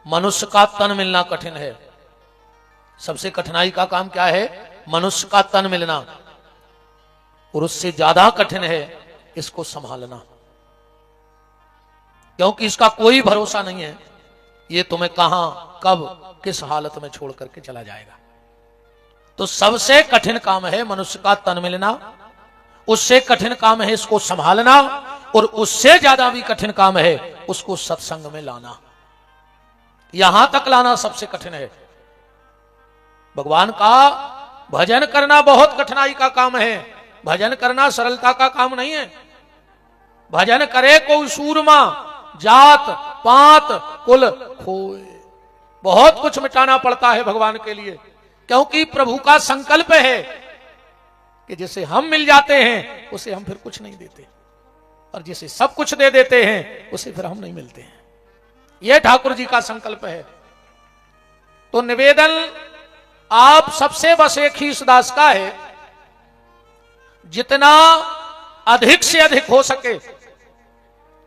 मनुष्य का तन मिलना कठिन है। सबसे कठिनाई का काम क्या है? मनुष्य का तन मिलना। और उससे ज्यादा कठिन है इसको संभालना, क्योंकि इसका कोई भरोसा नहीं है ये तुम्हें कहां कब किस हालत में छोड़ करके चला जाएगा। तो सबसे कठिन काम है मनुष्य का तन मिलना, उससे कठिन काम है इसको संभालना, और उससे ज्यादा भी कठिन काम है उसको सत्संग में लाना। यहां तक लाना सबसे कठिन है। भगवान का भजन करना बहुत कठिनाई का काम है। भजन करना सरलता का काम नहीं है। भजन करे कोई सूरमा, जात पात कुल खोए। बहुत कुछ मिटाना पड़ता है भगवान के लिए, क्योंकि प्रभु का संकल्प है कि जिसे हम मिल जाते हैं उसे हम फिर कुछ नहीं देते, और जिसे सब कुछ दे देते हैं उसे फिर हम नहीं मिलते हैं। यह ठाकुर जी का संकल्प है। तो निवेदन आप सबसे बस एक ही इस दास का है, जितना अधिक से अधिक हो सके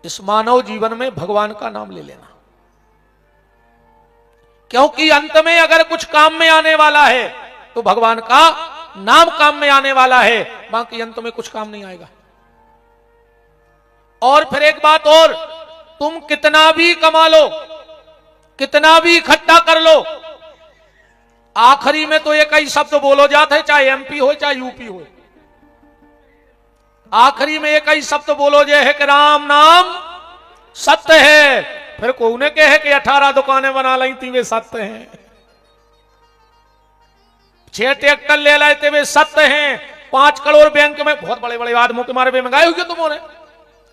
इस मानव जीवन में भगवान का नाम ले लेना, क्योंकि अंत में अगर कुछ काम में आने वाला है तो भगवान का नाम काम में आने वाला है, बाकी अंत में कुछ काम नहीं आएगा। और फिर एक बात और, तुम कितना भी कमा लो, कितना भी इकट्ठा कर लो, आखिरी में तो एक ही शब्द बोलो जाते, चाहे एमपी हो चाहे यूपी हो, आखिरी में एक ही शब्द बोलो जे है कि राम नाम सत्य है। फिर कोने के है कि 18 दुकानें बना ली थी वे सत्य हैं, 6 ट्रैक्टर ले लाए थे वे सत्य हैं, 5 करोड़ बैंक में, बहुत बड़े बड़े आदमियों के मारे महंगाई हुई तुमने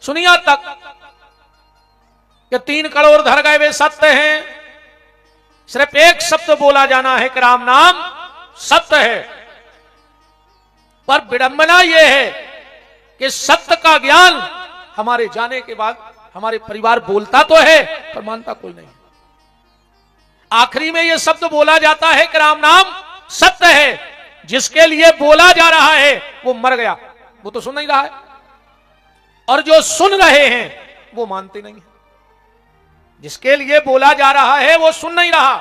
सुनी आज तक कि 3 करोड़ धर गए वे सत्य हैं। सिर्फ एक शब्द बोला जाना है कि राम नाम सत्य है। पर विडंबना यह है कि सत्य का ज्ञान हमारे जाने के बाद हमारे परिवार बोलता तो है पर मानता कोई नहीं। आखिरी में यह शब्द बोला जाता है कि राम नाम सत्य है, जिसके लिए बोला जा रहा है वो मर गया, वो तो सुन नहीं रहा है, और जो सुन रहे हैं वो मानते नहीं है। जिसके लिए बोला जा रहा है वो सुन नहीं रहा,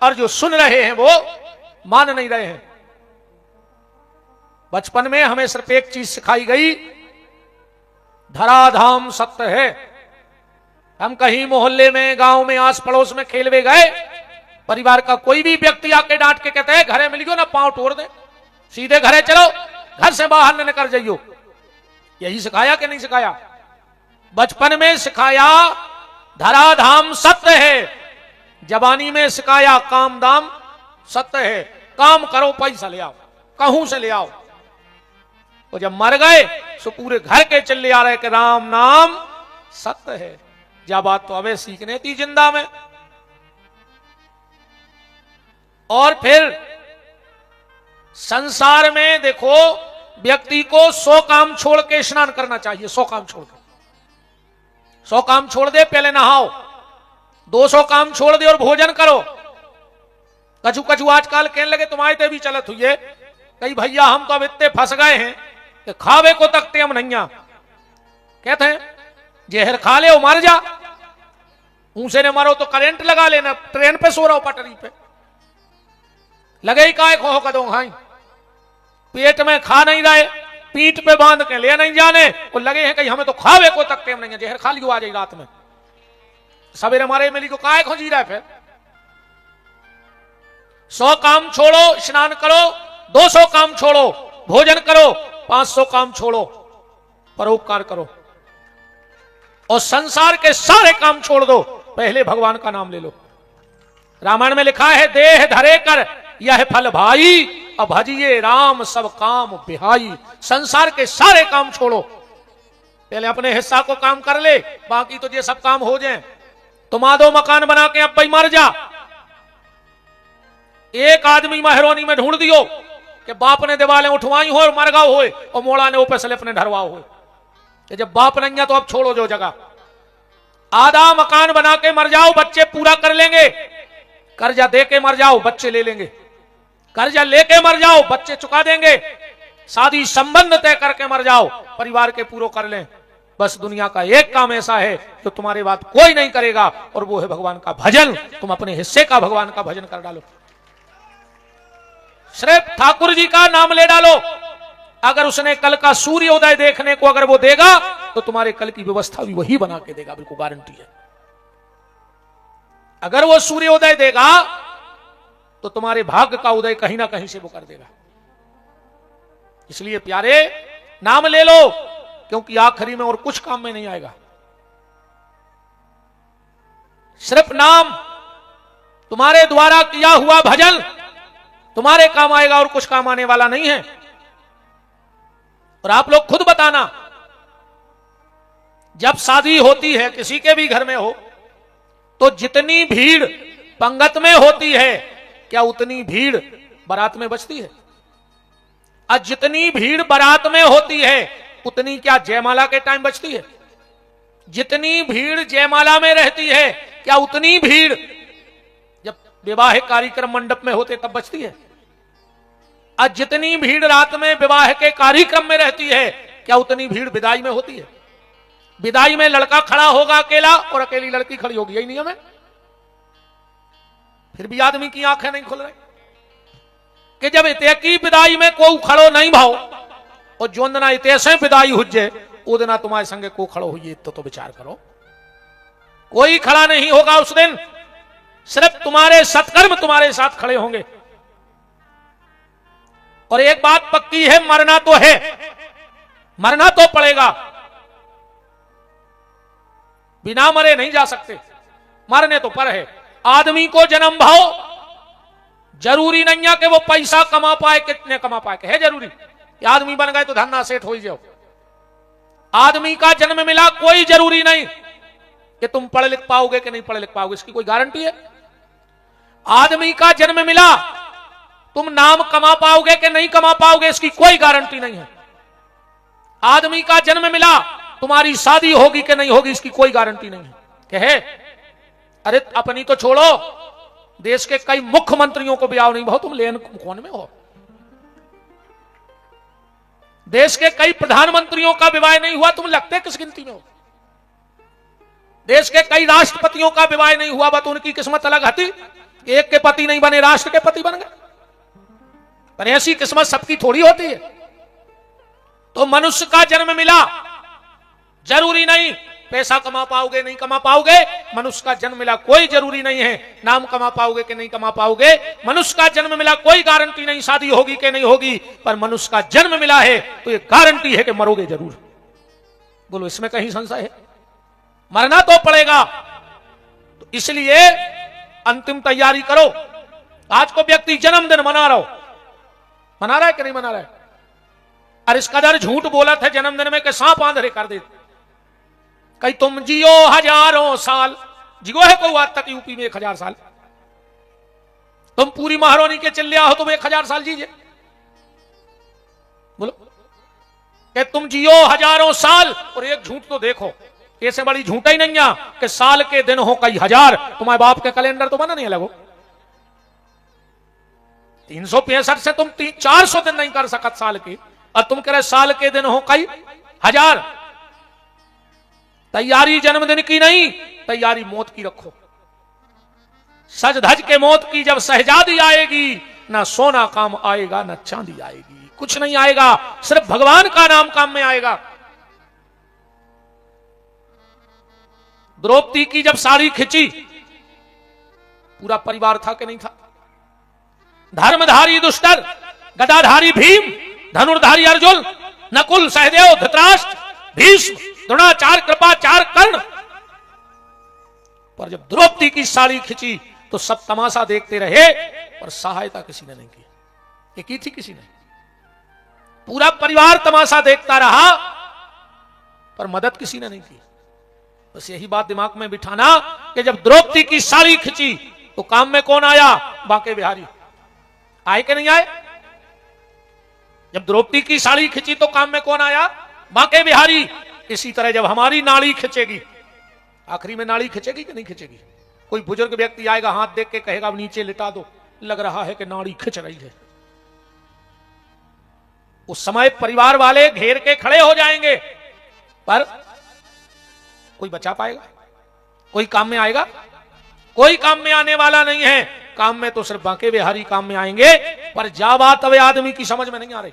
और जो सुन रहे हैं वो मान नहीं रहे हैं। बचपन में हमें सिर्फ एक चीज सिखाई गई, धराधाम सत्य है। हम कहीं मोहल्ले में, गांव में, आस पड़ोस में खेलवे गए, परिवार का कोई भी व्यक्ति आके डांट के कहते हैं घरे मिलियो ना पांव तोड़ दे, सीधे घरे चलो, घर से बाहर न निकल जाइयो। यही सिखाया कि नहीं सिखाया? बचपन में सिखाया धराधाम सत्य है, जवानी में सिखाया काम दाम सत्य है, काम करो पैसा ले आओ, कहूं से ले आओ। तो जब मर गए तो पूरे घर के चले आ रहे कि राम नाम सत्य है। जब बात तो अबे सीखने थी जिंदा में। और फिर संसार में देखो, व्यक्ति को 100 काम छोड़ के स्नान करना चाहिए, 100 काम छोड़ के। 100 काम छोड़ दे, पहले नहाओ, 200 काम छोड़ दे और भोजन करो। कछु कछु आजकल कहने लगे तुम्हारे ते भी चलत हुई है, कई भैया हम तो अब इतने फंस गए हैं कि खावे को तकते हम नैया। कहते हैं जहर खा ले मर जा, ऊंसे ने मरो तो करंट लगा लेना, ट्रेन पे सो रहा हो पटरी पे, लगे ही काय खो कदों खाई, पेट में खा नहीं रहे, पीठ पे बांध के ले नहीं जाने, और लगे हैं कि हमें तो खावे को तकते हम नहीं, जहर खा लियो आ जाए रात में, सवेरे मारे मिली को काय खोजी रहा है। फिर 100 काम छोड़ो स्नान करो, 200 काम छोड़ो भोजन करो, 500 काम छोड़ो परोपकार करो, और संसार के सारे काम छोड़ दो, पहले भगवान का नाम ले लो। रामायण में लिखा है देह धरे कर यह फल भाई, अब भजिए राम सब काम बिहाई। संसार के सारे काम छोड़ो, पहले अपने हिस्सा को काम कर ले, बाकी तो ये सब काम हो जाए। तुम आदो मकान बना के अब भाई मर जा, एक आदमी महरोनी में ढूंढ दियो कि बाप ने दिवालें उठवाई हो और मर गए हो, और मोड़ा ने ऊपर स्लिप ने ढरवा हो। जब बाप नहीं है तो अब छोड़ो जो जगह, आधा मकान बना के मर जाओ, बच्चे पूरा कर लेंगे, कर्जा दे के मर जाओ, बच्चे ले लेंगे, कर्जा लेके मर जाओ, बच्चे चुका देंगे, शादी संबंध तय करके मर जाओ, परिवार के पूरा कर लें। बस दुनिया का एक काम ऐसा है जो तुम्हारे बात कोई नहीं करेगा, और वो है भगवान का भजन। तुम अपने हिस्से का भगवान का भजन कर डालो। सिर्फ ठाकुर जी का नाम ले डालो। अगर उसने कल का सूर्योदय देखने को अगर वो देगा तो तुम्हारे कल की व्यवस्था भी वही बना के देगा, बिल्कुल गारंटी है। अगर वो सूर्योदय देगा तो तुम्हारे भाग्य का उदय कहीं ना कहीं से वो कर देगा। इसलिए प्यारे, नाम ले लो, क्योंकि आखिरी में और कुछ काम में नहीं आएगा। सिर्फ नाम, तुम्हारे द्वारा किया हुआ भजन तुम्हारे काम आएगा और कुछ काम आने वाला नहीं है। और आप लोग खुद बताना, जब शादी होती है किसी के भी घर में हो, तो जितनी भीड़ पंगत में होती है, क्या उतनी भीड़ बारात में बचती है? और जितनी भीड़ बारात में होती है, उतनी क्या जयमाला के टाइम बचती है? जितनी भीड़ जयमाला में रहती है, क्या उतनी भीड़ जब विवाहिक कार्यक्रम मंडप में होते तब बचती है? और जितनी भीड़ रात में विवाह के कार्यक्रम में रहती है, क्या उतनी भीड़ विदाई में होती है? विदाई में लड़का खड़ा होगा अकेला और अकेली लड़की खड़ी होगी, यही नियम है। फिर भी आदमी की आंखें नहीं खुल रही कि जब इते की विदाई में को खड़ो नहीं भाव, और जोंदना इते से विदाई हुजे उदना तुम्हारे संगे को खड़ो हुई, तो विचार करो। कोई खड़ा नहीं होगा उस दिन, सिर्फ तुम्हारे सत्कर्म तुम्हारे साथ खड़े होंगे। और एक बात पक्की है, मरना तो है, मरना तो पड़ेगा, बिना मरे नहीं जा सकते, मरने तो पर है। आदमी को जन्म भाव जरूरी नहीं है कि वो पैसा कमा पाए, कितने कमा पाए, है जरूरी कि आदमी बन गए तो धन्ना सेठ हो जाओ। आदमी का जन्म मिला, कोई जरूरी नहीं कि तुम पढ़ लिख पाओगे कि नहीं पढ़ लिख पाओगे, इसकी कोई गारंटी है? आदमी का जन्म मिला, तुम नाम कमा पाओगे कि नहीं कमा पाओगे, इसकी कोई गारंटी नहीं है। आदमी का जन्म मिला, तुम्हारी शादी होगी कि नहीं होगी, इसकी कोई गारंटी नहीं है। कहे अरे अपनी तो छोड़ो, देश के कई मुख्यमंत्रियों को ब्याह नहीं भाव, तुम लेन कौन में हो? देश के कई प्रधानमंत्रियों का विवाह नहीं हुआ, तुम लगते किस गिनती में हो? देश के कई राष्ट्रपतियों का विवाह नहीं हुआ, बस उनकी किस्मत अलग हती, एक के पति नहीं बने राष्ट्र के पति बन गए। पर ऐसी किस्मत सबकी थोड़ी होती है। तो मनुष्य का जन्म मिला, जरूरी नहीं पैसा कमा पाओगे नहीं कमा पाओगे, मनुष्य का जन्म मिला, कोई जरूरी नहीं है नाम कमा पाओगे कि नहीं कमा पाओगे। मनुष्य का जन्म मिला, कोई गारंटी नहीं शादी होगी कि नहीं होगी, पर मनुष्य का जन्म मिला है तो ये गारंटी है कि मरोगे जरूर। बोलो, इसमें कहीं संशय है? मरना तो पड़ेगा। तो इसलिए अंतिम तैयारी करो। आज को व्यक्ति जन्मदिन मना रहा हो, मना रहा है कि नहीं मना रहा है? और इस कदर झूठ बोला था जन्मदिन में कि सांप आंधरे कर दे। कहीं तुम जियो हजारों साल, जियो है कोई आज तक यूपी में 1000 साल? तुम पूरी महारानी के चिल्लिया हो, तुम 1000 साल जीजिए। बोलो कि तुम जियो हजारों साल, और एक झूठ तो देखो, ऐसे बड़ी झूठा ही नहीं है कि साल के दिन हो कई हजार। तुम्हारे बाप के कैलेंडर तो बना नहीं लगो, 365 से तुम 400 दिन नहीं कर सकत साल के, और तुम कह रहे साल के दिन हो कई हजार। तैयारी जन्मदिन की नहीं, तैयारी मौत की रखो। सज धज के मौत की जब शहजादी आएगी, ना सोना काम आएगा ना चांदी आएगी, कुछ नहीं आएगा, सिर्फ भगवान का नाम काम में आएगा। द्रौपदी की जब साड़ी खिंची, पूरा परिवार था कि नहीं था? धर्मधारी दुष्टर, गदाधारी भीम, धनुर्धारी अर्जुन, नकुल सहदेव धृतराष्ट्र भीष्म द्रोणाचार्य कृपाचार्य कर्ण। पर जब द्रौपदी की साड़ी खिंची तो सब तमाशा देखते रहे, पर सहायता किसी ने नहीं की। ये की थी किसी ने? पूरा परिवार तमाशा देखता रहा, पर मदद किसी ने नहीं की। बस यही बात दिमाग में बिठाना कि जब द्रौपदी की साड़ी खिंची तो काम में कौन आया? बांके बिहारी। आए कि नहीं आए? जब द्रौपदी की साड़ी खिंची तो काम में कौन आया? बांके बिहारी। इसी तरह जब हमारी नाड़ी खिंचेगी, आखिरी में नाड़ी खिंचेगी कि नहीं खिंचेगी? कोई बुजुर्ग व्यक्ति आएगा, हाथ देख के कहेगा अब नीचे लिटा दो, लग रहा है कि नाड़ी खिंच रही है। उस समय परिवार वाले घेर के खड़े हो जाएंगे, पर कोई बचा पाएगा? कोई काम में आएगा? कोई काम में आने वाला नहीं है। काम में तो सिर्फ बांके बिहारी काम में आएंगे, पर जा बात अब आदमी की समझ में नहीं आ रही।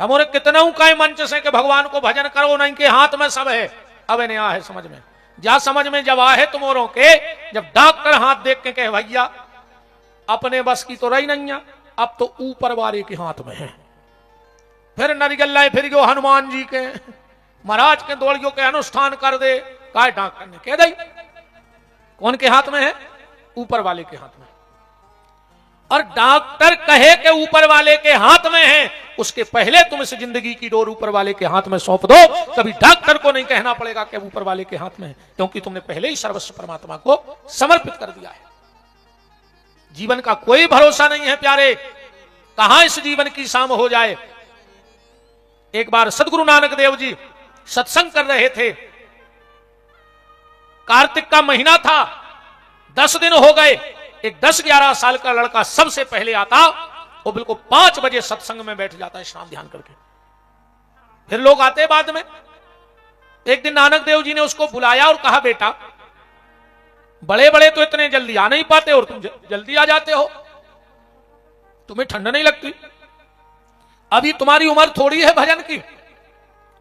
हमारे कितना का मंच से कि भगवान को भजन करो, नहीं के हाथ में सब है। अब नहीं आ है समझ में, जा समझ में जब आ है तुमोरों के, जब डॉक्टर हाथ देख के कहे भैया अपने बस की तो रही नहीं है, अब तो ऊपर वाले के हाथ में है। फिर नरिगल्ला फिर गयो हनुमान जी के महाराज के दौड़ियों के अनुष्ठान कर दे। काय डॉक्टर ने कह दी कौन के हाथ में है? ऊपर वाले के हाथ में। और डॉक्टर कहे कि ऊपर वाले के हाथ में है, उसके पहले तुम इस जिंदगी की डोर ऊपर वाले के हाथ में सौंप दो। कभी डॉक्टर को नहीं कहना पड़ेगा कि ऊपर वाले के हाथ में है, क्योंकि तुमने पहले ही सर्वस्व परमात्मा को समर्पित कर दिया है। जीवन का कोई भरोसा नहीं है प्यारे, कहां इस जीवन की शाम हो जाए। एक बार सदगुरु नानक देव जी सत्संग कर रहे थे, कार्तिक का महीना था, 10 दिन हो गए। एक 10-11 साल का लड़का सबसे पहले आता, वो बिल्कुल 5 बजे सत्संग में बैठ जाता है स्नान ध्यान करके। फिर लोग आते बाद में। एक दिन नानक देव जी ने उसको बुलाया और कहा बेटा बड़े बड़े तो इतने जल्दी आ नहीं पाते और तुम जल्दी आ जाते हो, तुम्हें ठंड नहीं लगती? अभी तुम्हारी उम्र थोड़ी है भजन की।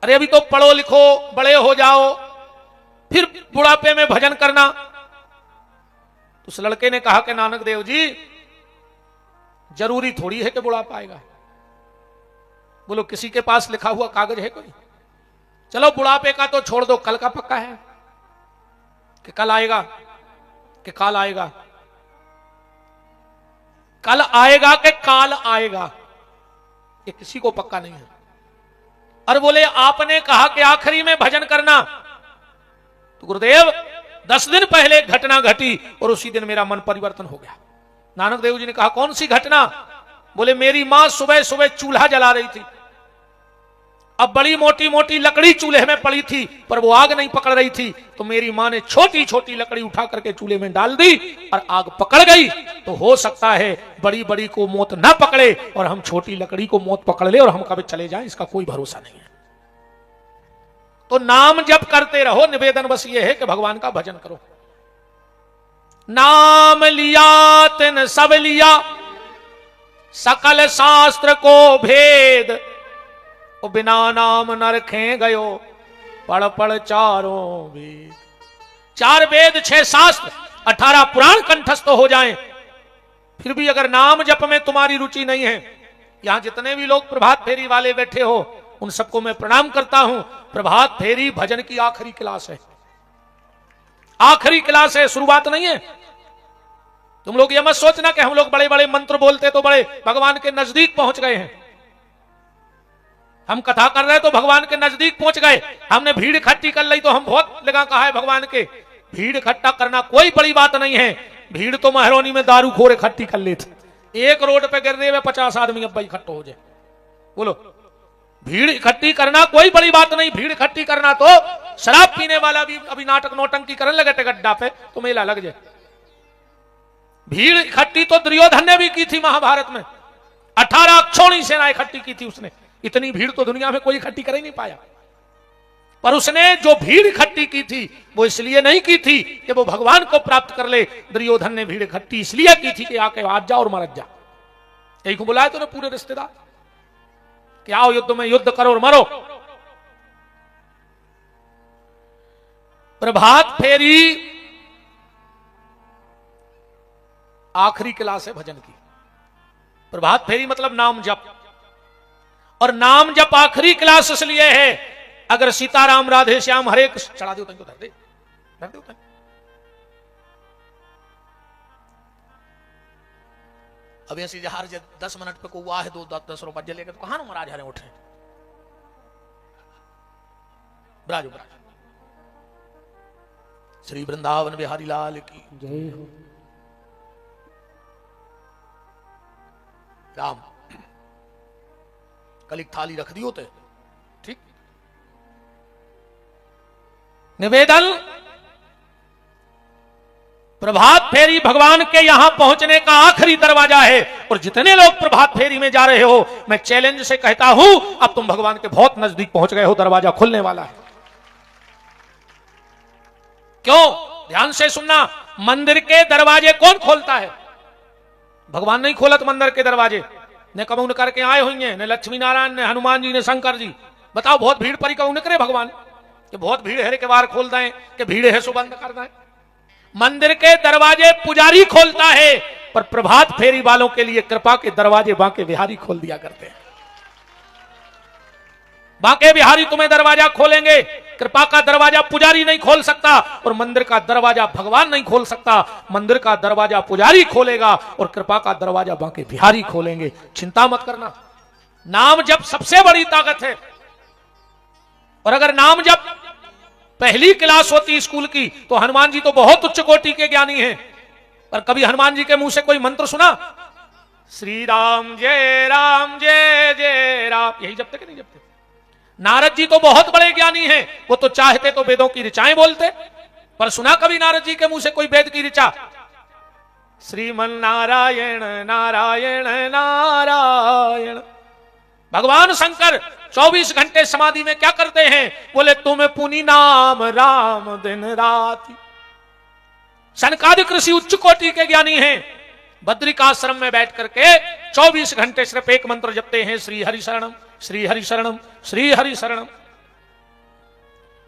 अरे अभी तो पढ़ो लिखो बड़े हो जाओ, फिर बुढ़ापे में भजन करना। तो उस लड़के ने कहा कि नानक देव जी जरूरी थोड़ी है कि बुढ़ापा आएगा। बोलो किसी के पास लिखा हुआ कागज है कोई? चलो बुढ़ापे का तो छोड़ दो, कल का पक्का है कि कल आएगा, कि काल आएगा? कल आएगा कि काल आएगा, ये किसी को पक्का नहीं है। और बोले आपने कहा कि आखिरी में भजन करना, तो गुरुदेव 10 दिन पहले एक घटना घटी और उसी दिन मेरा मन परिवर्तन हो गया। नानक देव जी ने कहा कौन सी घटना? बोले मेरी मां सुबह सुबह चूल्हा जला रही थी। अब बड़ी मोटी मोटी लकड़ी चूल्हे में पड़ी थी, पर वो आग नहीं पकड़ रही थी, तो मेरी मां ने छोटी छोटी लकड़ी उठा करके चूल्हे में डाल दी और आग पकड़ गई। तो हो सकता है बड़ी बड़ी को मौत ना पकड़े और हम छोटी लकड़ी को मौत पकड़ ले और हम कभी चले जाएं, इसका कोई भरोसा नहीं है। तो नाम जप करते रहो, निवेदन बस ये है कि भगवान का भजन करो। नाम लिया तिन सब लिया, सकल शास्त्र को भेद, और बिना नाम न रखे गयो, पढ़ पढ़ चारों वेद। 4 वेद 6 शास्त्र 18 पुराण कंठस्थ हो जाएं, फिर भी अगर नाम जप में तुम्हारी रुचि नहीं है। यहां जितने भी लोग प्रभात फेरी वाले बैठे हो उन सबको मैं प्रणाम करता हूं। प्रभात फेरी भजन की आखिरी क्लास है, आखिरी क्लास है, शुरुआत नहीं है। तुम लोग ये मत सोचना कि हम लोग बड़े बड़े मंत्र बोलते तो बड़े भगवान के नजदीक पहुंच गए हैं। हम कथा कर रहे तो भगवान के नजदीक पहुंच गए। हमने भीड़ इकट्ठी कर ली तो हम बहुत लगा कहा है भगवान के। भीड़ इकट्ठा करना कोई बड़ी बात नहीं है। भीड़ तो महरौनी में दारू खोर इकट्ठी कर लेते, एक रोड पे गिरने में 50 आदमी अब इकट्ठा हो जाए। बोलो भीड़ इकट्ठी करना कोई बड़ी बात नहीं। भीड़ इकट्ठी करना तो शराब पीने वाला भी अभी नाटक नौटंकी करने लगे गड्ढा पे तो मेला लग जाए। भीड़ इकट्ठी तो दुर्योधन ने भी की थी महाभारत में, 18 अक्षौणी सेना इकट्ठी की थी उसने। इतनी भीड़ तो दुनिया में कोई इकट्ठी कर ही नहीं पाया। पर उसने जो भीड़ इकट्ठी की थी वो इसलिए नहीं की थी कि वो भगवान को प्राप्त कर ले। दुर्योधन ने भीड़ इकट्ठी इसलिए की थी कि आके आज जा और मर जा। यही को बुलाया तो पूरे रिश्तेदार कि आओ युद्ध में युद्ध करो और मरो। प्रभात फेरी आखिरी क्लास है भजन की। प्रभात फेरी मतलब नाम जप, और नाम जप आखिरी क्लास इसलिए है अगर सीताराम राधे श्याम हरे कृष्ण चढ़ा दो तो धर दे, धर दो। अब ऐसी जहार 10 मिनट पे को हुआ है 2-10 रुपये जलेगा तो कहां महाराज हरे उठे। ब्राजो ब्राजो। श्री वृंदावन बिहारी लाल की जय हो। राम कल एक थाली रख दी होते ठीक। निवेदन प्रभात फेरी भगवान के यहां पहुंचने का आखिरी दरवाजा है। और जितने लोग प्रभात फेरी में जा रहे हो मैं चैलेंज से कहता हूं अब तुम भगवान के बहुत नजदीक पहुंच गए हो, दरवाजा खुलने वाला है। क्यों? ध्यान से सुनना, मंदिर के दरवाजे कौन खोलता है? भगवान नहीं खोलत मंदिर के दरवाजे। ने कबून करके आए हुई हैं, ने लक्ष्मी नारायण, ने हनुमान जी, ने शंकर जी। बताओ, बहुत भीड़ परी कबून करे भगवान कि बहुत भीड़ है के बार खोल दें, कि भीड़ है सो बंद कर दें। मंदिर के दरवाजे पुजारी खोलता है, पर प्रभात फेरी वालों के लिए कृपा के दरवाजे बांके बिहारी खोल दिया करते हैं। बांके बिहारी तुम्हें दरवाजा खोलेंगे। कृपा का दरवाजा पुजारी नहीं खोल सकता, और मंदिर का दरवाजा भगवान नहीं खोल सकता। मंदिर का दरवाजा पुजारी खोलेगा, और कृपा का दरवाजा बांके बिहारी खोलेंगे। चिंता मत करना। नाम जप सबसे बड़ी ताकत है। और अगर नाम जप पहली क्लास होती स्कूल की, तो हनुमान जी तो बहुत उच्च कोटि के ज्ञानी हैं। पर कभी हनुमान जी के मुंह से कोई मंत्र सुना? श्री राम जय जय राम, यही जपते कि नहीं जपते? नारद जी तो बहुत बड़े ज्ञानी हैं, वो तो चाहते तो वेदों की ऋचाएं बोलते। पर सुना कभी नारद जी के मुंह से कोई वेद की ऋचा? श्रीमन नारायण नारायण नारायण। भगवान शंकर 24 घंटे समाधि में क्या करते हैं? बोले तुम पुनि नाम राम दिन राति। सनकादिक ऋषि उच्च कोटि के ज्ञानी हैं। बद्रिकाश्रम में बैठ करके 24 घंटे सिर्फ एक मंत्र जपते हैं, श्री हरि शरणम श्री हरि शरणम श्री हरि शरणम।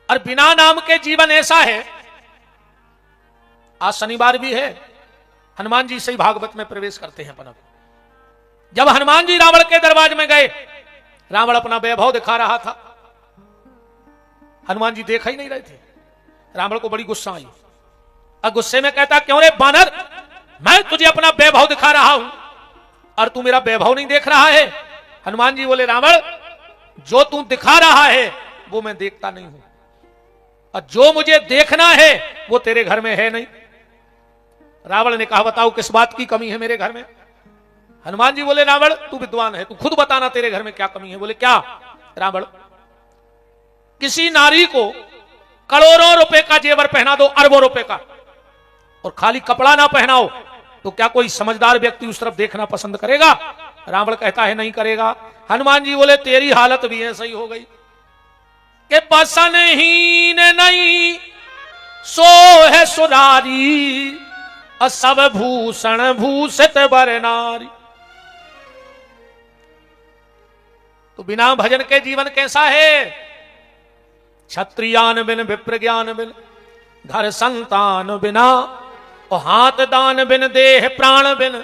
और बिना नाम के जीवन ऐसा है। आज शनिवार भी है, हनुमान जी से भागवत में प्रवेश करते हैं अपन। जब हनुमान जी रावण के दरबार में गए, रावण अपना वैभव दिखा रहा था, हनुमान जी देखा ही नहीं रहे थे। रावण को बड़ी गुस्सा आई, और गुस्से में कहता, क्यों रे बानर, मैं तुझे अपना वैभव दिखा रहा हूं और तू मेरा वैभव नहीं देख रहा है? हनुमान जी बोले, रावण, जो तू दिखा रहा है वो मैं देखता नहीं हूं, और जो मुझे देखना है वो तेरे घर में है नहीं। रावण ने कहा, बताओ किस बात की कमी है मेरे घर में? हनुमान जी बोले, रावण तू विद्वान है, तू खुद बताना तेरे घर में क्या कमी है। बोले, क्या? रावण, किसी नारी को करोड़ों रुपए का जेवर पहना दो, अरबों रुपए का, और खाली कपड़ा ना पहनाओ, तो क्या कोई समझदार व्यक्ति उस तरफ देखना पसंद करेगा? रावण कहता है, नहीं करेगा। हनुमान जी बोले, तेरी हालत भी ऐसी हो गई कि पसंदहीन नहीं सो है सुरारी, और सब भूषण भूषित बर नारी। तो बिना भजन के जीवन कैसा है? क्षत्रियान बिन विप्र ज्ञान बिन, घर संतान बिना, और हाथ दान बिन, देह प्राण बिन,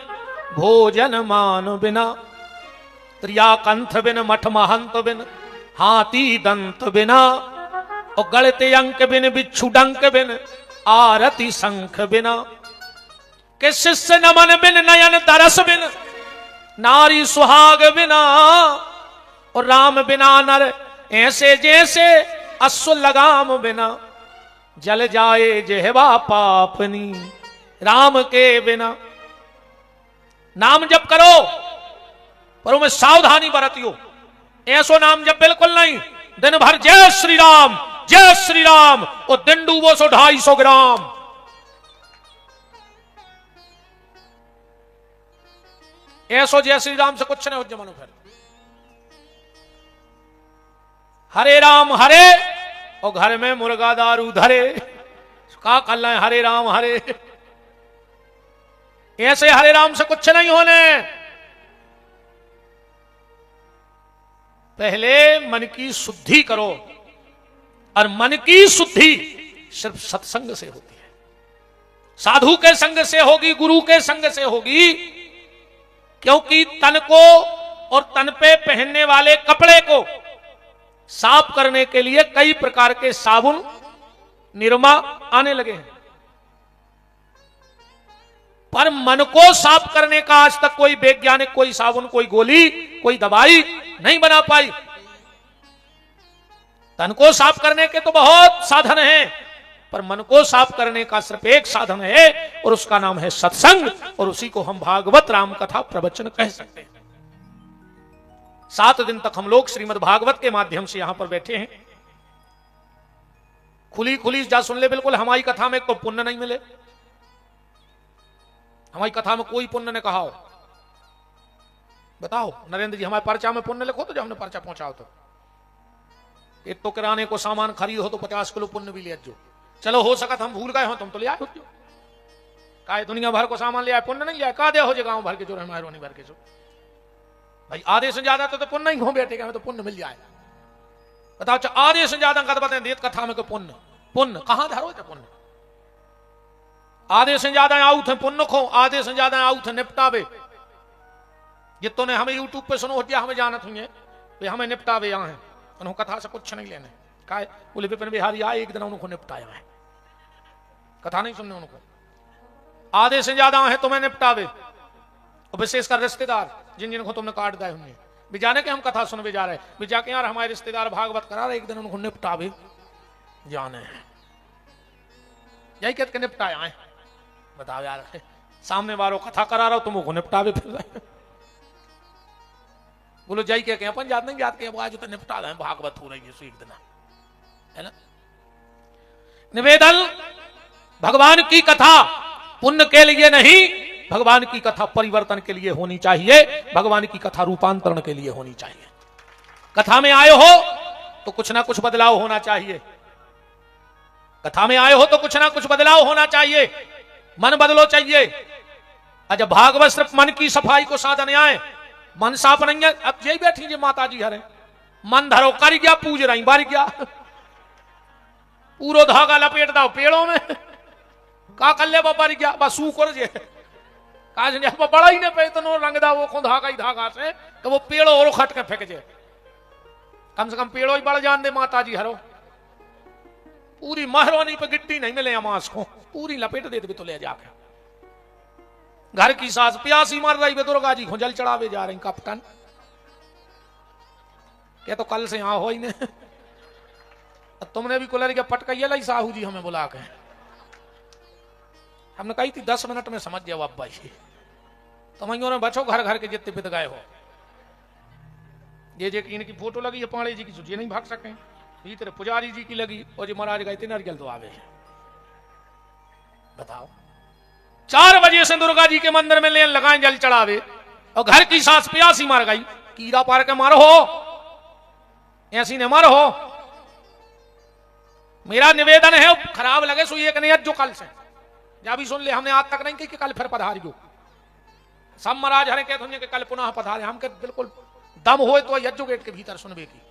भोजन मान बिना, त्रिया कंठ बिन, मठ महंत बिन, हाथी दंत बिना, और गणते अंक बिन, बिच्छू डंक बिन, आरती शंख बिना, के शिष्य नमन बिन, नयन तरस बिन, नारी सुहाग बिना, और राम बिना नर ऐसे जैसे अश्व लगाम बिना, जल जाए जेहवा पापनी राम के बिना। नाम जप करो, पर उसमें सावधानी बरतियो। ऐसो नाम जप बिल्कुल नहीं, दिन भर जय श्री राम, और दिन डूबो सो 250 ग्राम। ऐसो जय श्री राम से कुछ नहीं हो जमानो। फिर हरे राम हरे, और घर में मुर्गा दारू धरे, का कर रहे हरे राम हरे। ऐसे हरे राम से कुछ नहीं होने। पहले मन की शुद्धि करो, और मन की शुद्धि सिर्फ सत्संग से होती है। साधु के संग से होगी, गुरु के संग से होगी। क्योंकि तन को और तन पे पहनने वाले कपड़े को साफ करने के लिए कई प्रकार के साबुन, निरमा आने लगे हैं, पर मन को साफ करने का आज तक कोई वैज्ञानिक, कोई साबुन, कोई गोली, कोई दवाई नहीं बना पाई। तन को साफ करने के तो बहुत साधन हैं, पर मन को साफ करने का सिर्फ एक साधन है, और उसका नाम है सत्संग, और उसी को हम भागवत राम कथा प्रवचन कह सकते हैं। 7 दिन तक हम लोग श्रीमद् भागवत के माध्यम से यहां पर बैठे हैं। खुली खुली जा सुन ले, बिल्कुल हमारी कथा में कोई पुण्य नहीं मिले। हमारी कथा में कोई पुण्य ने कहा हो, बताओ नरेंद्र जी, हमारे पर्चा में पुण्य लिखो तो जो हमने पर्चा पहुंचाओ। तो एक तो किराने को सामान खरीदो तो 50 किलो पुण्य भी ले जो, चलो हो सकत हम भूल गए हो, तुम तो ले आए हो। का दुनिया भर को सामान ले आए, पुण्य नहीं लिया, का दे हो जे गांव भर के जो हमारे नहीं भर के जो भाई आधे से ज्यादा तो पुण्य नहीं हो बेटे का, तो पुण्य मिल जाए। बताओ आधे से ज्यादा कद बताए देत कथा में को पुण्य, पुण्य कहां धरो थे पुण्य? आधे से ज्यादा आऊ थे पुण्य खो, आधे से ज्यादा आऊ थे निपटावे। जितों ने हमें यूट्यूब पे सुनो होती हमें जानत हुई है, हमें निपटावे यहाँ है, उन्होंने कथा से कुछ नहीं लेने। का बोले विपिन बिहारी आए एक दिन उनको निपटाया है, कथा नहीं सुनने उनको। आधे से ज्यादा है तुम्हें निपटावे, और विशेषकर रिश्तेदार जिन जिनको तुमने काट दिए होंगे, भी जाने के हम कथा सुनवे जा रहे हैं, भी जाके यार हमारे रिश्तेदार भागवत करा रहे, एक दिन उनको निपटावे जाने हैं, यही कहते के निपटाया है। बताओ यार, सामने वालों कथा करा रहा हो तुम वो निपटावे फिर रहे। बोलो जाई के अपन याद नहीं याद के आज तो निपटा रहे भागवत हो रही है एक दिन, है ना। निवेदन, भगवान की कथा पुण्य के लिए नहीं, भगवान की कथा परिवर्तन के लिए होनी चाहिए, भगवान की कथा रूपांतरण के लिए होनी चाहिए। कथा में आए हो तो कुछ ना कुछ बदलाव होना चाहिए, कथा में आए हो तो कुछ ना कुछ बदलाव होना चाहिए, मन बदलो चाहिए। अच्छा भागवत सिर्फ मन की सफाई को साधन आए, मन साफ नहीं है। अब यही बैठी जी माता जी हरे, मन धरो कर गया पूज रही बार गया, पूरो धागा लपेट दो पेड़ों में, का कर ले बार गया बस सू कर जे काज ने बड़ा ही ने पे इतनो रंग दा वो को धागा ही धागा से तो वो पेड़ो और खट के फेंक जे, कम से कम पेड़ो ही बड़ जान दे माता जी हरो। पूरी महरवानी पे गिट्टी नहीं मिले मांस को, पूरी लपेट दे तो ले जाके। घर की सास प्यासी मर रही, दुर्गा जी को जल चढ़ावे जा रही कप्तान क्या, तो कल से यहां हो ही नहीं। तुमने भी कुलर के पटकैया लाई साहू जी हमें बुला के, हमने कही थी 10 मिनट में समझ जाओ अब्बा जी, तुम ने बचो घर घर के जितने पित गए हो। ये जे इनकी फोटो लगी है पाणे जी की, ये नहीं भाग सके, भीतर पुजारी जी की लगी, और जो महाराज गए थे नारियल तो आवे। बताओ 4 बजे से दुर्गा जी के मंदिर में लेन लगाए जल चढ़ावे, और घर की सास प्यासी मार गई, कीड़ा पार के मारो हो, ऐसी ने मारो हो। मेरा निवेदन है खराब लगे सो एक नहीं जो कल से जा भी सुन ले, हमने आज तक नहीं कही कि कल फिर पधारियो। सब महाराज हरे कहते हैं कि कल पुनः पधारे, हम कहते बिल्कुल दम होए तो यज्ञ गेट के भीतर सुनबे की।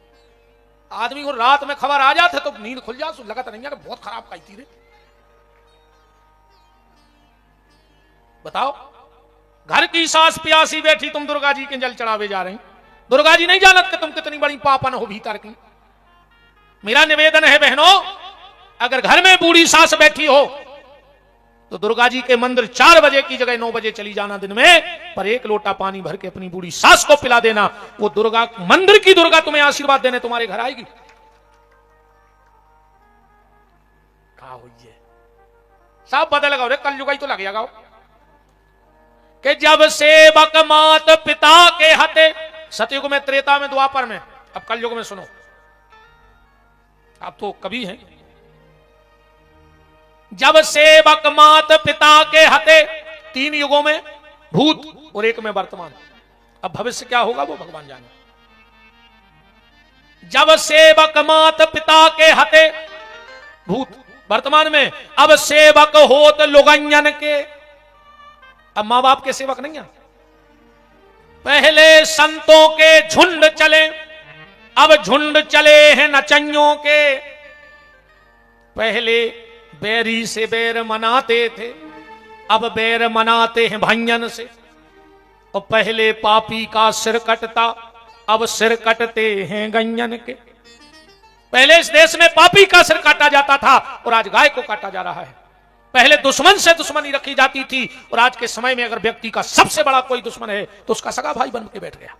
आदमी को रात में खबर आ जाते तो नींद खुल जा, लगता नहीं है कि बहुत खराब कही थी रे। बताओ घर की सास प्यासी बैठी, तुम दुर्गा जी के जल चढ़ावे जा रहे हैं, दुर्गा जी नहीं जानत कि तुम कितनी बड़ी पापन हो भीतर की। मेरा निवेदन है बहनों, अगर घर में बूढ़ी सास बैठी हो तो दुर्गा जी के मंदिर 4 बजे की जगह 9 बजे चली जाना दिन में, पर 1 लोटा पानी भर के अपनी बूढ़ी सास को पिला देना। वो दुर्गा, मंदिर की दुर्गा तुम्हें आशीर्वाद देने तुम्हारे घर आएगी। कहा हुई सब बदल गए, कल जुगाई तो लग जाएगा कि जब सेवक मात पिता के हते, सतयुग में, त्रेता में, द्वापर में, अब कल युग में सुनो, आप तो कभी हैं। जब सेवक मात पिता के हते, 3 युगों में भूत और 1 में वर्तमान, अब भविष्य क्या होगा वो भगवान जाने। जब सेवक मात पिता के हते भूत, वर्तमान में अब सेवक होत लुगंजन के, अब मां बाप के सेवक नहीं है। पहले संतों के झुंड चले, अब झुंड चले हैं नचनियों के। पहले बैरी से बैर मनाते थे, अब बैर मनाते हैं भंजन से। और पहले पापी का सिर कटता, अब सिर कटते हैं गंजन के। पहले इस देश में पापी का सिर काटा जाता था और आज गाय को काटा जा रहा है। पहले दुश्मन से दुश्मनी रखी जाती थी और आज के समय में अगर व्यक्ति का सबसे बड़ा कोई दुश्मन है तो उसका सगा भाई बन के बैठ गया।